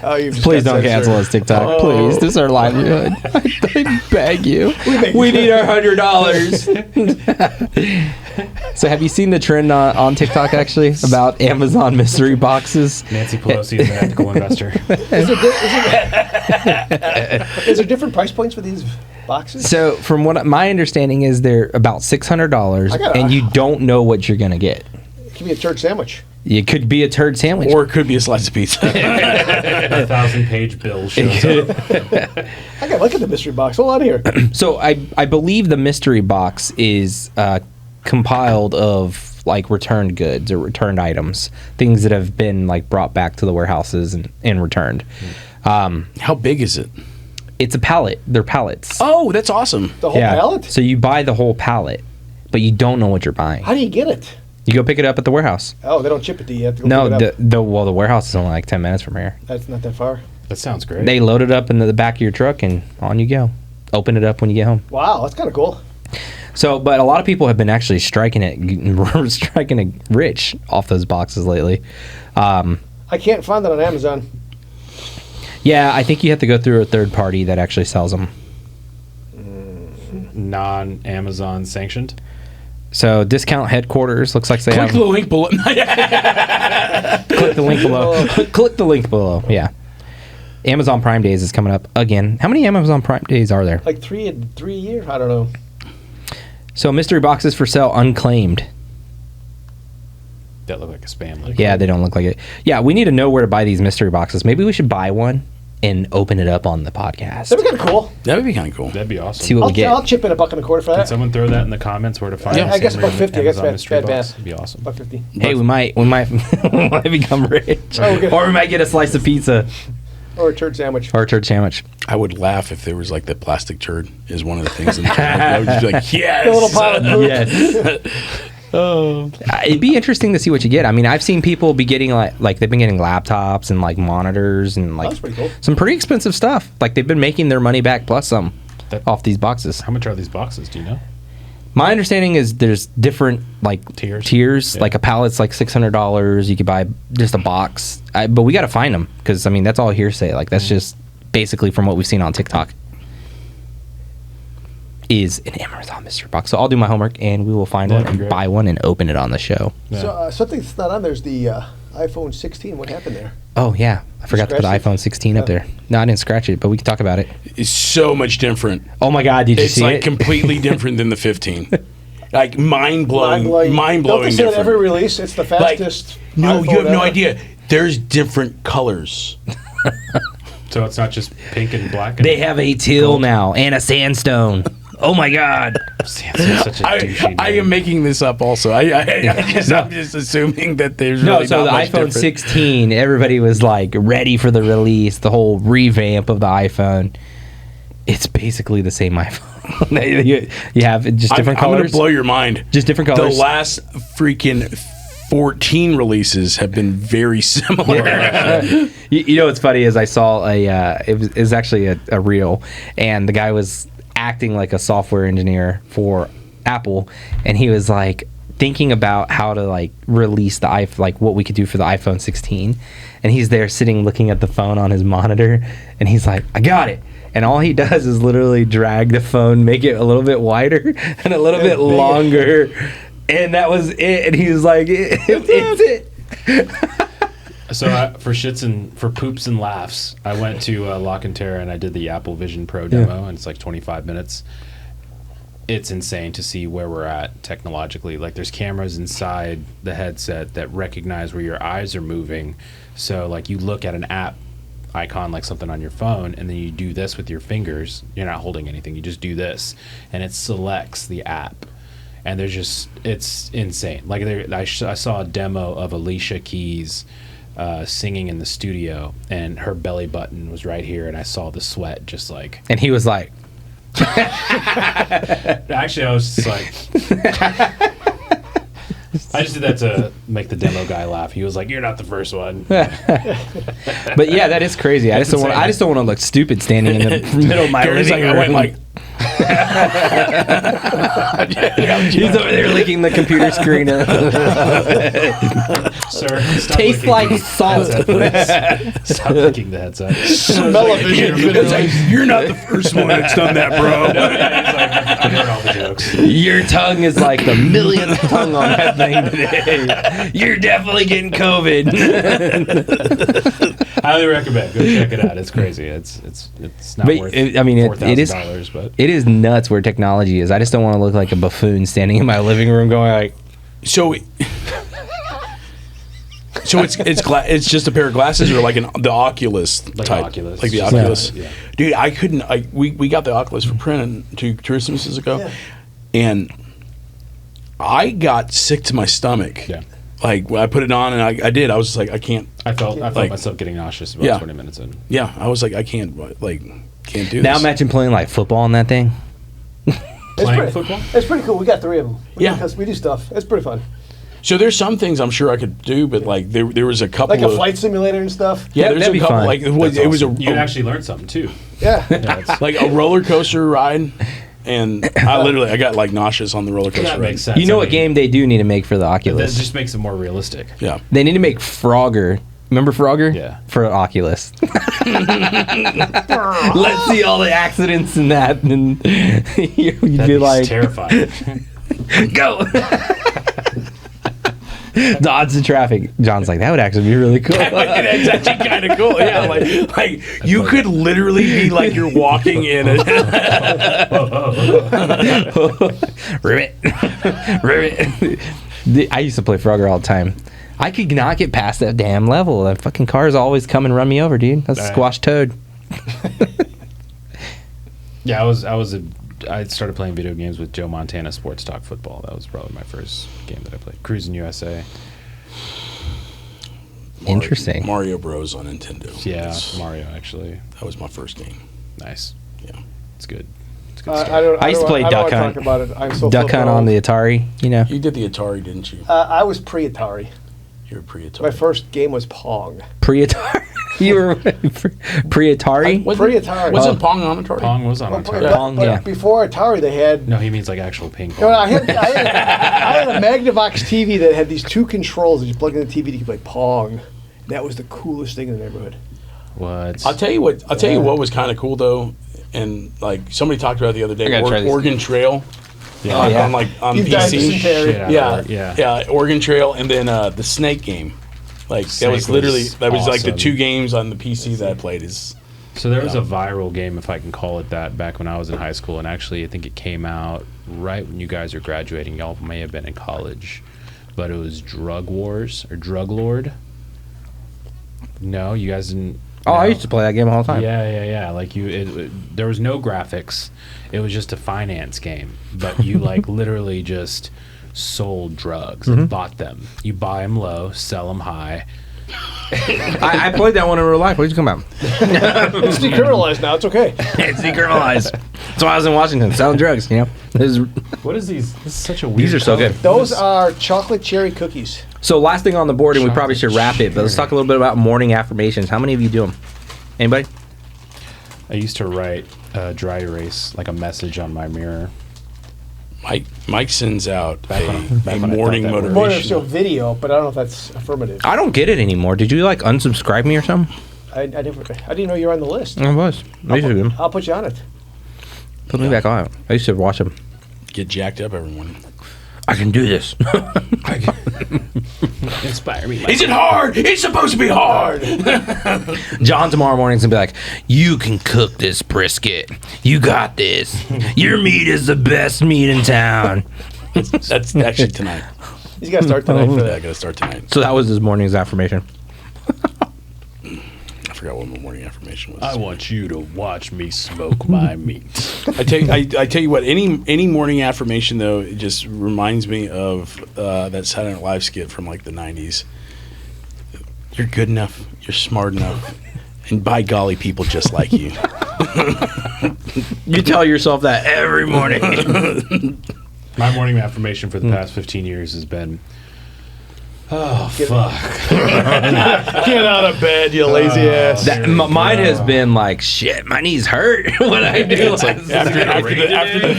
Oh, you've just Please got don't cancel censored. us, TikTok. Please, this is our livelihood. I beg you. beg We you. need our $100. So, have you seen the trend on TikTok actually about Amazon mystery boxes? Nancy Pelosi is an ethical investor. Is there different price points for these boxes? So, from what my understanding is, they're about $600, and you don't know what you're gonna get. Give me a church sandwich. It could be a turd sandwich, Or it could be a slice of pizza. 1,000-page bill shows up. I gotta look at the mystery box. Hold on here. So I believe the mystery box is compiled of like returned goods or returned items, things that have been like brought back to the warehouses and returned. How big is it? It's a pallet. They're pallets. Oh, that's awesome. The whole pallet? So you buy the whole pallet, but you don't know what you're buying. How do you get it? You go pick it up at the warehouse. Oh, they don't ship it to you. You have to go No, pick it up. the warehouse is only like 10 minutes from here. That's not that far. That sounds great. They load it up into the back of your truck and on you go. Open it up when you get home. Wow, that's kind of cool. So, but a lot of people have been actually striking it rich off those boxes lately. I can't find that on Amazon. Yeah, I think you have to go through a third party that actually sells them. Non-Amazon sanctioned. So discount headquarters looks like they Click have. the link below. Click the link below. Click the link below. Yeah. Amazon Prime Days is coming up again. How many Amazon Prime Days are there? Like 3 a year? I don't know. So mystery boxes for sale unclaimed. That look like a spam link. Yeah, they don't look like it. Yeah, we need to know where to buy these mystery boxes. Maybe we should buy one and open it up on the podcast. That'd be kind of cool. That would be kind of cool. That'd be awesome. See what we get. I'll chip in $1.25 for Can that. someone throw that in the comments where to find? I guess $1.50. I guess Amazon bad mystery box? math. That'd be awesome. $1.50. Hey, we might we might become rich, Oh, okay. or we might get a slice of pizza Or a turd sandwich. or a turd sandwich. I would laugh if there was like the plastic turd is one of the things in the I would just be like, yes. A little pile of poop. Yes. It'd be interesting to see what you get. I mean, I've seen people be getting like they've been getting laptops and like monitors and like That's pretty cool. some pretty expensive stuff. Like they've been making their money back plus some off these boxes. How much are these boxes? Do you know? My understanding is there's different like tiers. Yeah. Like a pallet's like $600. You could buy just a box, but we got to find them because I mean that's all hearsay. Like that's just basically from what we've seen on TikTok. Is an Amazon mystery box. So I'll do my homework and we will find one That'd be and great. buy one and open it on the show. Yeah. So something that's not on there is the iPhone 16. What happened there? Oh yeah, I forgot to put scratched it? iPhone 16 up Yeah. there. No, I didn't scratch it, but we can talk about it. It's so much different. Oh my God, did you It's see like it? completely different than the 15. Like mind blowing Don't they say that different. every release? It's the Like, fastest. no, iPhone you have no ever. idea. There's different colors. So it's not just pink and black. And They have a teal now and a sandstone. Oh my God. Samsung's such a douchey I name. am making this up also. I'm just assuming that there's No, really so not the much iPhone different. 16, everybody was like ready for the release, the whole revamp of the iPhone. It's basically the same iPhone. you have just different I'm going colors. to blow your mind. Just different colors. The last freaking 14 releases have been very similar. You know what's funny is I saw it was actually a reel, and the guy was acting like a software engineer for Apple, and he was like thinking about how to like release the iPhone, like what we could do for the iPhone 16, and he's there sitting looking at the phone on his monitor, and he's like, I got it. And all he does is literally drag the phone, make it a little bit wider and a little bit longer. And that was it. And he was like, it's it. So for shits and for poops and laughs, I went to Lock and Terra and I did the Apple Vision Pro demo, and it's like 25 minutes. It's insane to see where we're at technologically. Like there's cameras inside the headset that recognize where your eyes are moving. So like you look at an app icon like something on your phone, and then you do this with your fingers. You're not holding anything. You just do this, and it selects the app. And there's just it's insane. Like I saw a demo of Alicia Keys singing in the studio, and her belly button was right here, and I saw the sweat just like. And he was like, Actually, I was just like. I just did that to make the demo guy laugh. He was like, "You're not the first one." but yeah, that is crazy. I just don't want to look stupid standing in the middle of my Gary's living like, I room. went like, He's over there licking the computer screen. Sir, stop Tastes licking like the salt. headset, please. Stop licking the headset. Smell-o-vision. it's like, you're not the first one that's done that, bro. I heard all the jokes. Your tongue is like the millionth tongue on that thing today. You're definitely getting COVID. Highly recommend. Go check it out. It's crazy. It's not But worth. it is $4,000, but it is nuts where technology is. I just don't want to look like a buffoon standing in my living room going like, So it's just a pair of glasses, or like the Oculus Like type, Oculus. like the Just Oculus. yeah. Dude, I couldn't. We got the Oculus for print 2 Christmases ago, and I got sick to my stomach. Yeah. Like when I put it on, and I did. I was just like, I can't. I felt like- myself getting nauseous about Yeah. 20 minutes in. Yeah, I was like, I can't. Can't do now this. imagine playing like football on that thing. Playing football? It's pretty cool. We got 3 of them. Yeah. We do stuff. It's pretty fun. So there's some things I'm sure I could do, but like there was a couple Like a of flight simulator and stuff. Yeah, That- there's that'd a be couple fun. like it was a You can actually learn something too. Yeah. Yeah, it's- like a roller coaster ride. and I got like nauseous on the roller coaster That ride. makes sense. You know I what mean, game they do need to make for the That Oculus? just makes it more realistic. Yeah. They need to make Frogger. Remember Frogger? Yeah. For Oculus. Let's see all the accidents in that, and you'd That'd be be like, terrifying. go. Dodge the traffic. John's like, that would actually be really cool. That's actually kind of cool. Yeah, like you could literally be like you're walking in a Ribbit. Ribbit. I used to play Frogger all the time. I could not get past that damn level. That fucking cars always come and run me over, dude. That's a Right. squash toad. Yeah, I started playing video games with Joe Montana Sports Talk Football. That was probably my first game that I played. Cruising USA. Interesting. Mario Bros on Nintendo. Yeah, That's- Mario actually. That was my first game. Nice. Yeah. It's good. It's a good start. I used to play Duck I don't Hunt. talk about it. I'm so Duck flippin' Hunt on old. the Atari, you know. You did the Atari, didn't you? I was pre-Atari. You were pre-Atari. My first game was Pong. Pre-Atari. You were pre-Atari? Pre-Atari. wasn't Pong on Atari? Pong was on But- Atari. but- Pong, but yeah. Before Atari, they had. No, he means like actual ping pong. No, I had a Magnavox TV that had these two controls that you plug in the TV to play Pong. That was the coolest thing in the neighborhood. What? I'll tell you what was kind of cool though, and like somebody talked about it the other day. I gotta try these. Oregon Trail. Yeah. Oh, yeah. On You've died PC. dysentery. Shit out Yeah, of it. yeah. Oregon Trail, and then the Snake game. Like that Snake was literally was like the awesome. two games on the PC that I played. Is So there was a viral game, if I can call it that, back when I was in high school, and actually I think it came out right when you guys are graduating. Y'all may have been in college, but it was Drug Wars or Drug Lord. No, you guys didn't. Oh, I no? used to play that game all the time. Yeah. Like there was no graphics. It was just a finance game, but you like literally just sold drugs and bought them. You buy them low, sell them high. I played that one in real life. What are you talking about? It's decriminalized now. It's okay. It's decriminalized. That's why I was in Washington selling drugs, you know? What is these? This is such a weird. These are so color. good. Those are chocolate cherry cookies. So last thing on the board, and we probably Chocolate should wrap it, but let's talk a little bit about morning affirmations. How many of you do them? Anybody? I used to write dry erase like a message on my mirror. Mike sends out Back when I a thought morning that worked. More than motivation. still video, but I don't know if that's affirmative. I don't get it anymore. Did you like unsubscribe me or something? I didn't know you were on the list. I was. I used to do them. I'll put you on it. Put me back on. I used to watch them. Get jacked up every morning. I can do this. Inspire me. Is it hard? It's supposed to be hard. John tomorrow morning's gonna be like, you can cook this brisket. You got this. Your meat is the best meat in town. That's actually tonight. He's got to start tonight for I that. gotta start tonight. So that was his morning's affirmation. I forgot what my morning affirmation was. I want you to watch me smoke my meat. I tell you what. Any morning affirmation though, it just reminds me of that Saturday Night Live skit from like the '90s. You're good enough. You're smart enough. And by golly, people just like you. You tell yourself that every morning. My morning affirmation for the past 15 years has been, oh, fuck. Get out of bed, you lazy ass. Mine has been like, shit, my knees hurt when I do It's like after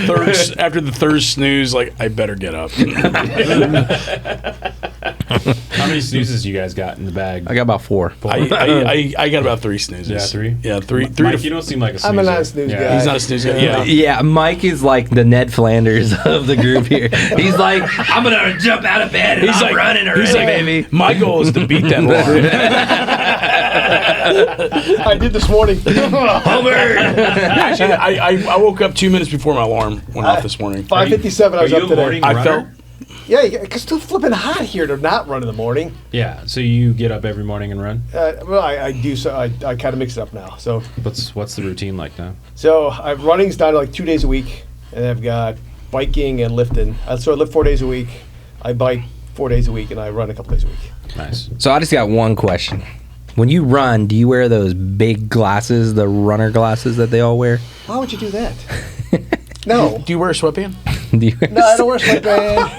the third snooze, like I better get up. How many snoozes you guys got in the bag? I got about 4. I got about 3 snoozes. Yeah, 3? Yeah, three. Mike, to you don't seem like a snoozer. I'm a non-snooze guy. He's not a snooze guy. Yeah. Yeah, Mike is like the Ned Flanders of the group here. He's like, I'm gonna jump out of bed and I'm running already, baby. My goal is to beat that alarm. I did this morning. Actually, I woke up 2 minutes before my alarm went off this morning. 5:57. I was Are up you a today. morning I runner? felt Yeah, it's still flipping hot here to not run in the morning. Yeah, so you get up every morning and run? Well, I do. So I kind of mix it up now. So What's the routine like now? running's down to like 2 days a week, and I've got biking and lifting. So I lift 4 days a week. I bike 4 days a week, and I run a couple days a week. Nice. So I just got one question. When you run, do you wear those big glasses, the runner glasses that they all wear? Why would you do that? No. Do you wear a sweatband? Do you No, I don't wear sweatband.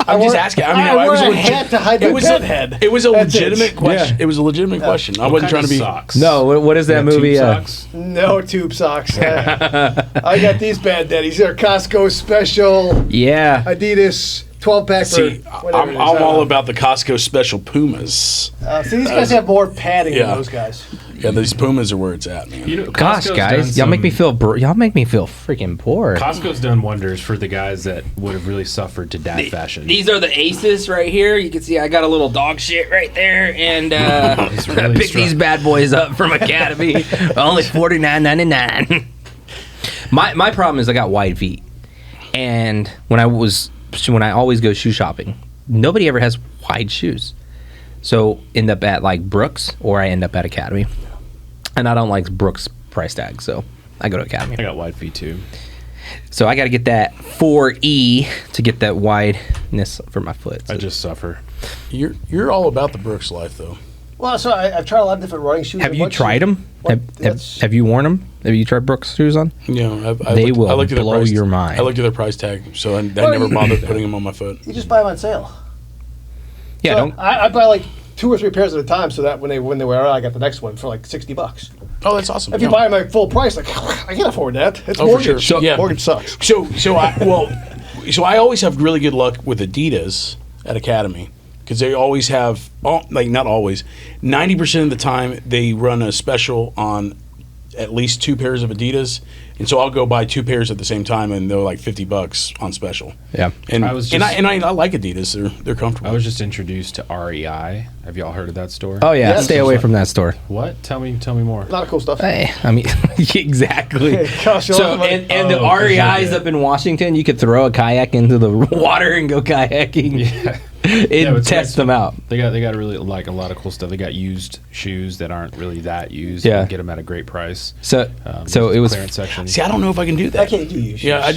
I'm just asking. I mean, I wear was a legit- hat to hide it my was bed a, head. It was a That's it. legitimate question. Yeah. It was a legitimate question. I wasn't trying to be. Socks. No, what is that You got movie? tube socks? No tube socks. I got these bad daddies. They're Costco special Yeah. Adidas 12-pack. See, I'm all about the Costco special Pumas. See, these guys have more padding Yeah. than those guys. Yeah, these Pumas are where it's at, man. You know, Gosh, Costco's guys, done y'all make me some- feel y'all make me feel freaking poor. Costco's done wonders for the guys that would have really suffered to dad fashion. These are the aces right here. You can see I got a little dog shit right there, and He's I'm gonna really pick strong. these bad boys up from Academy. Only $49.99. My problem is I got wide feet, and when I always go shoe shopping, nobody ever has wide shoes. So end up at like Brooks or I end up at Academy, and I don't like Brooks price tag, so I go to Academy. I got wide feet too. So I got to get that 4E to get that wideness for my foot. So I just suffer. You're all about the Brooks life, though. Well, so I've tried a lot of different running shoes. have A you bunch tried of- them? What? Have That's- you worn them? Have you tried Brooks shoes on? Yeah, They will blow your mind. I looked at their price tag, so I never bothered putting them on my foot. You just buy them on sale. Yeah, So don't. I buy like 2 or 3 pairs at a time, so that when they wear out, I got the next one for like $60. Oh, that's awesome. If you Yeah. buy them at full price, like I can't afford that. It's Oh, for mortgage. sure. Yeah. Mortgage sucks. So I always have really good luck with Adidas at Academy because they always have, not always, 90% of the time they run a special on at least 2 pairs of Adidas, and so I'll go buy 2 pairs at the same time, and they're like $50 on special. Yeah. And I was and just- I like Adidas. They're comfortable. I was just introduced to REI. Have y'all heard of that store? Oh yeah, Yes. stay away from that store. What? Tell me more. A lot of cool stuff. Hey, I mean, exactly. It costs you a lot So of money. and the Oh, for sure, REI's yeah. up in Washington, you could throw a kayak into the water and go kayaking. Yeah. and it's test nice. them out. They got really like a lot of cool stuff. They got used shoes that aren't really that used. Yeah. You can get them at a great price. So There's it was clearance section. See, I don't know if I can do that. I can't do you. Yeah, I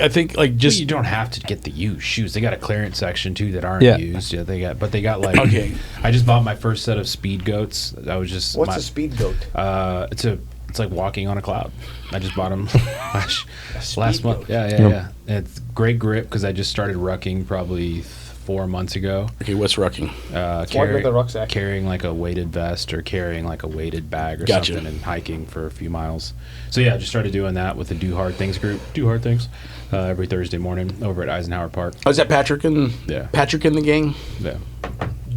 think like Well, just you don't have to get the used shoes. They got a clearance section too that aren't Yeah. used. Yeah, they got like. Okay. I just bought my first set of speed goats. I was just. What's a speed goat? It's like walking on a cloud. I just bought them last month. goat. Yeah. And it's great grip because I just started rucking probably 4 months ago. okay. What's rucking? with the rucksack. Carrying like a weighted vest or carrying like a weighted bag or Gotcha. something and hiking for a few miles. So yeah, I just started doing that with the Do Hard Things group. Do Hard Things every Thursday morning over at Eisenhower Park. Oh, is that Patrick and Patrick and the gang? Yeah.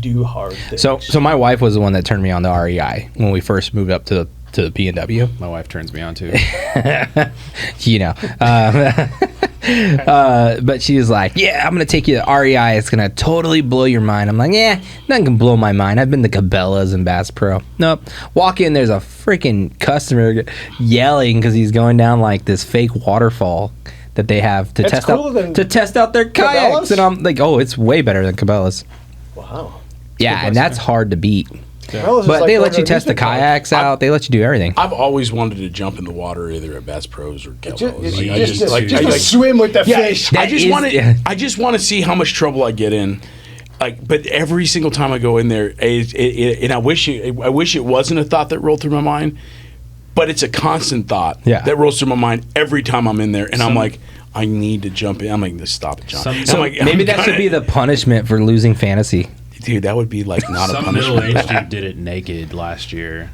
Do hard things. so my wife was the one that turned me on to REI when we first moved up to the P&W. My wife turns me on too. You know. But she was like, yeah, I'm going to take you to REI. It's going to totally blow your mind. I'm like, yeah, nothing can blow my mind. I've been to Cabela's and Bass Pro. Nope. Walk in, there's a freaking customer yelling because he's going down like this fake waterfall that they have to That's test cooler out than to test out their kayaks. Cabela's? And I'm like, oh, it's way better than Cabela's. Wow. Yeah, and that's hard to beat. Well, it's just But like they going let to you an test the amusement park. kayaks out. They let you do everything. I've always wanted to jump in the water either at Bass Pros or Cabela's. Swim with the Yeah, fish. I just is- want to. yeah. I just want to see how much trouble I get in. Like, but every single time I go in there, and I wish it wasn't a thought that rolled through my mind, but it's a constant thought Yeah. that rolls through my mind every time I'm in there, and I'm like, I need to jump in. I'm like, stop it, John. I'm So like, maybe I'm that should gonna- be the punishment for losing fantasy. dude. That would be like not a Some punishment. middle-aged dude did it naked last year.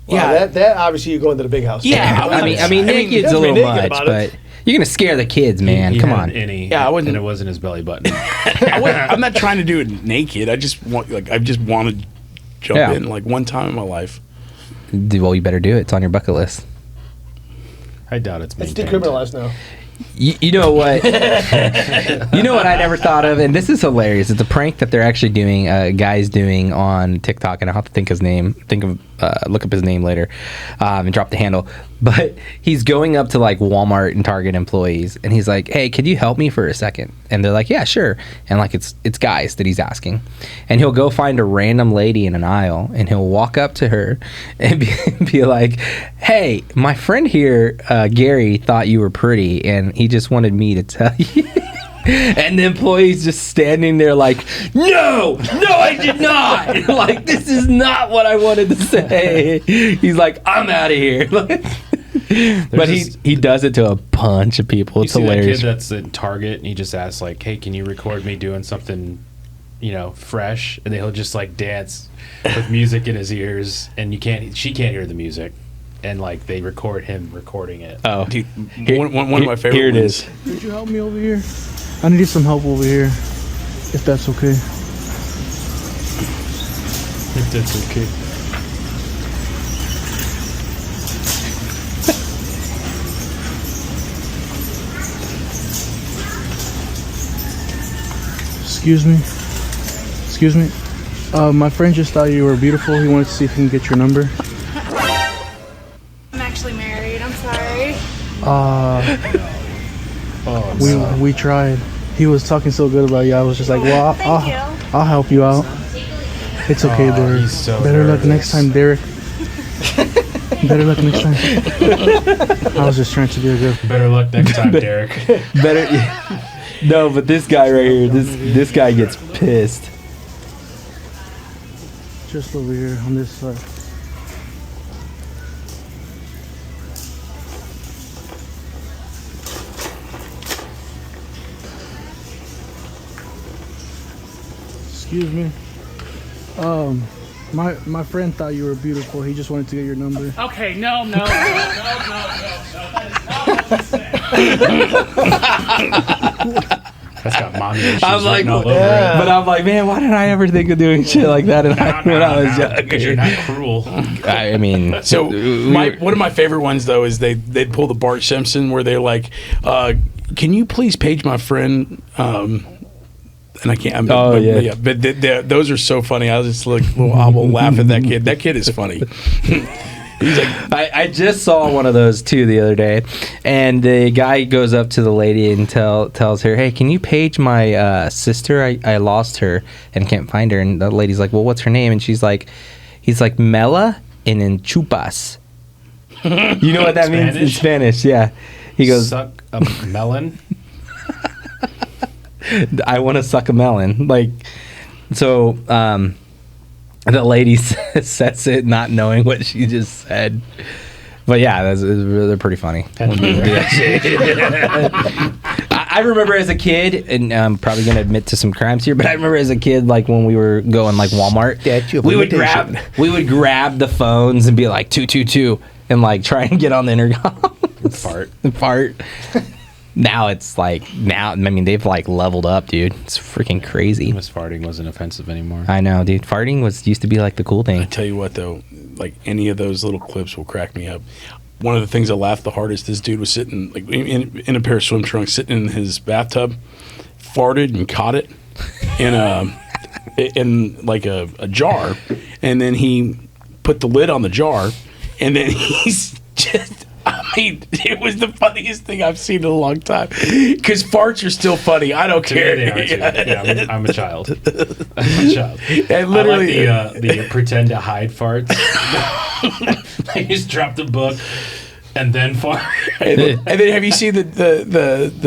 Yeah, that obviously you go into the big house. Yeah, I mean, naked's that's a little naked much, about but it. you're gonna scare the kids, man. He Come had on. Yeah, I wouldn't- and it wasn't his belly button. I'm not trying to do it naked. I just want to jump Yeah. in like one time in my life. Well, you better do it. It's on your bucket list. I doubt it's It's maintained. decriminalized now. You know what? You know what I never thought of, and this is hilarious. It's a prank that they're actually doing. Guy's doing on TikTok, and I'll have to think of look up his name later, and drop the handle. But he's going up to like Walmart and Target employees, and he's like, "Hey, could you help me for a second?" And they're like, "Yeah, sure." And like it's guys that he's asking, and he'll go find a random lady in an aisle, and he'll walk up to her and be like, "Hey, my friend here, Gary, thought you were pretty, and he just wanted me to tell you." And the employee's just standing there like, no, I did not. Like, this is not what I wanted to say. He's like, I'm out of here. But he does it to a bunch of people. You It's see hilarious. that kid that's in Target, and he just asks like, "Hey, can you record me doing something, fresh?" And he'll just like dance with music in his ears, and she can't hear the music, and like they record him recording it. Oh, Dude, one of my favorite Here it ones. is. Could you help me over here? I need some help over here, if that's okay. If that's okay. Excuse me. Excuse me. My friend just thought you were beautiful. He wanted to see if he can get your number. I'm actually married. I'm sorry. We tried. He was talking so good about you. I was just like, well, Thank you. I'll help you out. It's okay, Derek. he's so Better luck next nervous. time, Derek. Better luck next time. I was just trying to be a good. Better luck next time, Derek. Better. No, but this guy right here, this guy gets pissed. Just over here on this side. Excuse me. My friend thought you were beautiful. He just wanted to get your number. Okay, no. That's got mommy issues I'm like, written all over it. but I'm like, man, why did I ever think of doing shit like that when I was Because you're younger? not cruel. I mean, So one of my favorite ones though is they'd pull the Bart Simpson where they're like, "Can you please page my friend?" And I can't. But those are so funny. I was just like, I will laugh at that kid. That kid is funny. He's like, I just saw one of those too the other day, and the guy goes up to the lady and tells her, "Hey, can you page my sister? I lost her and can't find her." And the lady's like, "Well, what's her name?" And he's like, "Mela and en chupas." You know what that means in Spanish? Yeah. He goes, Suck a melon. "I want to suck a melon." Like, so. The lady says it not knowing what she just said. But yeah, they're pretty funny. I remember as a kid, and I'm probably going to admit to some crimes here, but I remember as a kid, like when we were going like Walmart, we would grab the phones and be like 222 and like try and get on the intercom. Fart. Now it's like, I mean, they've like leveled up, dude. It's freaking crazy. Miss farting wasn't offensive anymore. I know, dude. Farting used to be like the cool I thing. tell you what though, like any of those little clips will crack me up. One of the things I laughed the hardest, this dude was sitting like in a pair of swim trunks, sitting in his bathtub, farted and caught it in like a jar, and then he put the lid on the jar, and then he's just. I mean, it was the funniest thing I've seen in a long time. Because farts are still funny. I don't care. They are too. Yeah, I'm a child. I'm a child. And literally, I like the pretend to hide farts. They just drop the book and then fart. and then have you seen the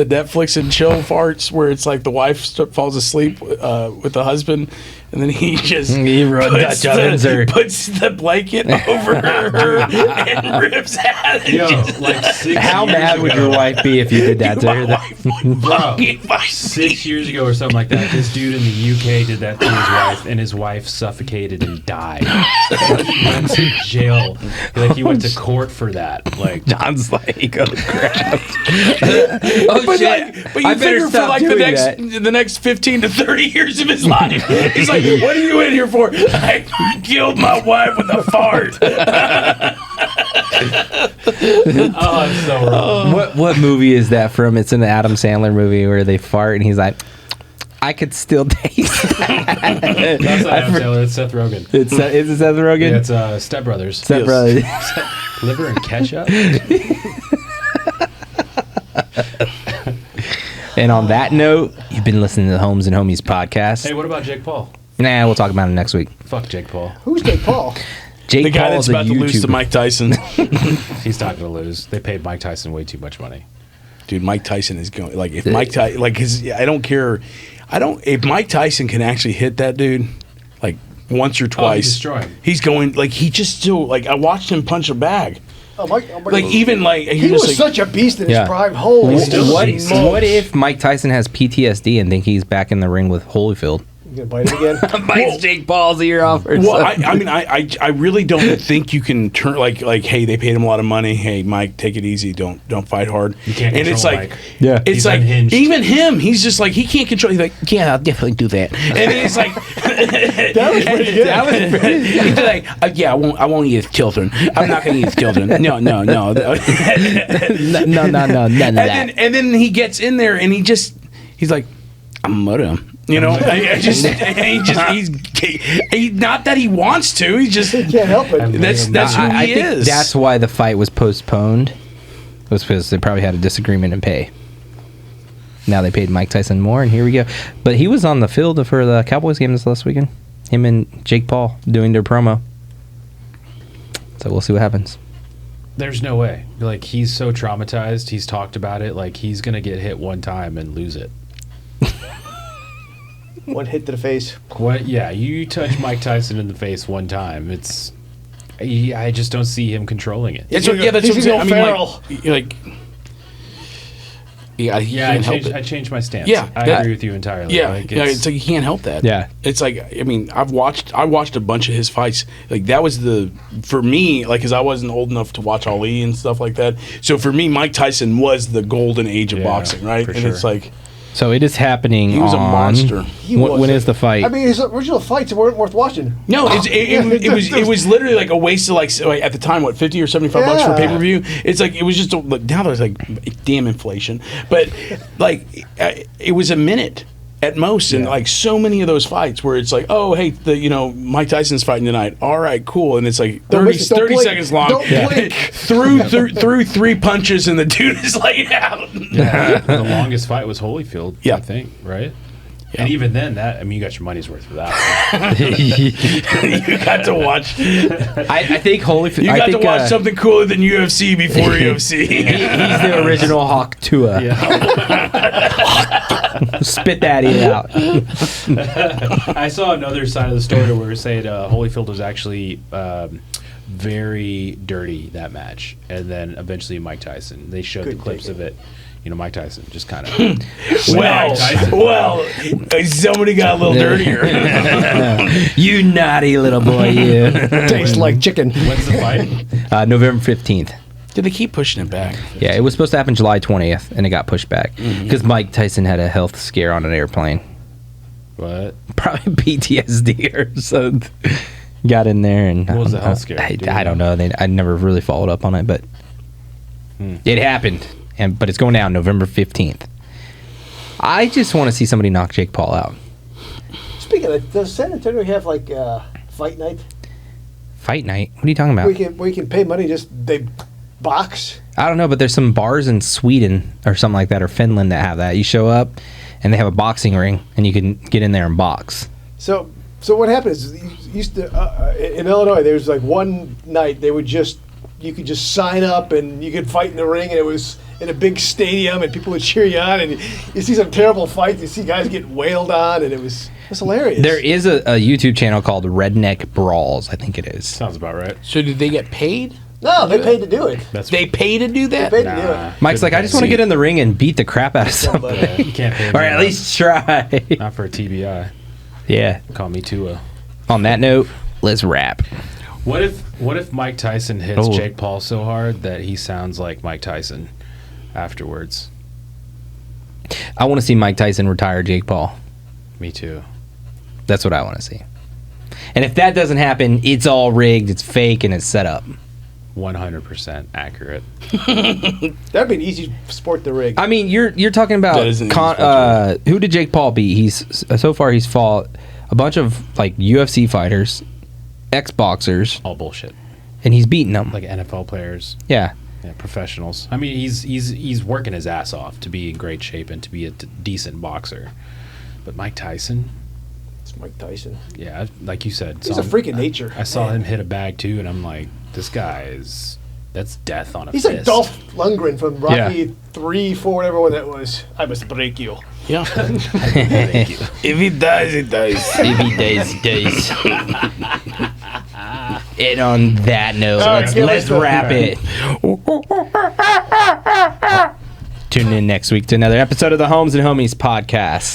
Netflix and chill farts where it's like the wife falls asleep with the husband, and then he just puts the blanket over her and rips at it. Yo, like 6 How years mad would ago- your wife be if you did that to My her? wife would Bro, fucking fight 6 years ago or something like that, this dude in the UK did that to his wife, and his wife suffocated and died. He went to jail. Like he went to court for that. Like John's like, oh crap. But you figure for like the next 15 to 30 years of his life, he's like, "What are you in here for?" "I killed my wife with a fart." oh, I'm so wrong. What movie is that from? It's an Adam Sandler movie where they fart and he's like, "I could still taste that." That's not Adam Sandler, it's Seth Rogen. Is it Seth Rogen? Yeah, it's Step Brothers. Seth Brothers. Liver and ketchup. And on that note, you've been listening to the Homes and Homies podcast. Hey, what about Jake Paul? Nah, we'll talk about it next week. Fuck Jake Paul. Who's Jake Paul? Jake The guy Paul's that's about a to lose to YouTuber. Mike Tyson. He's not going to lose. They paid Mike Tyson way too much money. Dude, Mike Tyson is going like if Mike Tyson like his. I don't care. If Mike Tyson can actually hit that dude like once or twice, destroy him. he's going like he just still like I watched him punch a bag. Like even like he was such a beast in his Yeah. prime. Holy smokes. What if Mike Tyson has PTSD and think he's back in the ring with Holyfield? You gonna bite him again? Bites Jake Paul's ear off. Or Well, something. I mean, I really don't think you can turn like, hey, they paid him a lot of money. Hey, Mike, take it easy. Don't fight hard. You can't and it's control like, Mike. Yeah. it's He's like unhinged. even him. He's just like he can't control. He's like, yeah, I'll definitely do that. And he's like, That was pretty good. that was pretty. He's like, yeah, I won't eat his children. I'm not going to eat his children. No. no, none of that. And then he gets in there and he's like, I'm gonna murder him. You know, he's not that he wants to. He just He can't help it. that's who I he think is. that's why the fight was postponed. It was because they probably had a disagreement in pay. Now they paid Mike Tyson more, and here we go. But he was on the field for the Cowboys game this last weekend. Him and Jake Paul doing their promo. So we'll see what happens. There's no way. Like, he's so traumatized. He's talked about it. Like, he's going to get hit one time and lose it. One hit to the face. What? Yeah, you touch Mike Tyson in the face one time. I just don't see him controlling it. That's what I'm he's saying. gonna I go mean, like he Yeah, can't help I it. changed my stance. Yeah, I that- agree with you entirely. Yeah, Like, it's like you can't help that. Yeah. It's like, I mean, I watched a bunch of his fights. Like that was for me, like, because I wasn't old enough to watch Ali and stuff like that. So for me, Mike Tyson was the golden age of Yeah, boxing, right? for And sure. it's like So it is happening. he was a monster. When is the fight? I mean, his original fights weren't worth watching. No, it was literally like a waste of like at the time what $50 or $75 for Yeah. pay per view. It's like it was just now there's like damn inflation, but like it was a minute at most, and like so many of those fights where it's like, oh hey, Mike Tyson's fighting tonight. All right, cool, and it's like 30 blink. seconds long. Don't blink. through three punches, and the dude is laid out. Yeah, the longest fight was Holyfield, Yeah. I think, right? And even then, you got your money's worth for that. You got to watch. I think Holyfield. You I got think, to watch something cooler than UFC before UFC. He's the original Hawk Tua. Spit that out. I saw another side of the story where it said Holyfield was actually very dirty that match, and then eventually Mike Tyson. They showed the clips of it. Mike Tyson just kind of. well, somebody got a little dirtier. You naughty little boy, you. Tastes like chicken. When's the fight? November 15th. Did they keep pushing it back? Yeah, it was supposed to happen July 20th, and it got pushed back because Mike Tyson had a health scare on an airplane. What? Probably PTSD or something. Got in there and What was the health scare? I don't know. I never really followed up on it, but it happened. But it's going down November 15th. I just want to see somebody knock Jake Paul out. Speaking of that, does San Antonio have like fight night? Fight night? What are you talking about? Where you can pay money, they box? I don't know, but there's some bars in Sweden or something like that, or Finland, that have that. You show up and they have a boxing ring and you can get in there and box. So what happens is used to in Illinois there was like one night you could just sign up and you could fight in the ring, and it was in a big stadium and people would cheer you on, and you see some terrible fights, you see guys get wailed on, and it's hilarious. There is a YouTube channel called Redneck Brawls, I think it is. Sounds about right. So did they get paid? No, they paid to do it. They pay to do that? They paid to do it. Mike's like, I just want to get in the ring and beat the crap out of somebody. You can't pay Or at least try. not for a TBI. Yeah. Call me Tua. On that note, let's wrap. What if Mike Tyson hits Oh. Jake Paul so hard that he sounds like Mike Tyson afterwards? I want to see Mike Tyson retire Jake Paul. Me too. That's what I want to see. And if that doesn't happen, it's all rigged, it's fake, and it's set up. 100% accurate. That'd be an easy sport to rig. I mean, you're talking about That is an easy sport who did Jake Paul beat? So far he's fought a bunch of like UFC fighters, ex-boxers, All bullshit. and he's beaten them. Like NFL players, Yeah. professionals. I mean, he's working his ass off to be in great shape and to be a decent boxer. But Mike Tyson, It's Mike Tyson. yeah, like you said, He's a freak of nature. I saw him hit a bag too, and I'm like, this guy that's death on a He's fist. like Dolph Lundgren from Rocky Yeah. 3, 4, whatever one that was. I must break you. Yeah. Thank you. If he dies, he dies. If he dies, he dies. And on that note, right, let's wrap it. Tune in next week to another episode of the Homes and Homies podcast.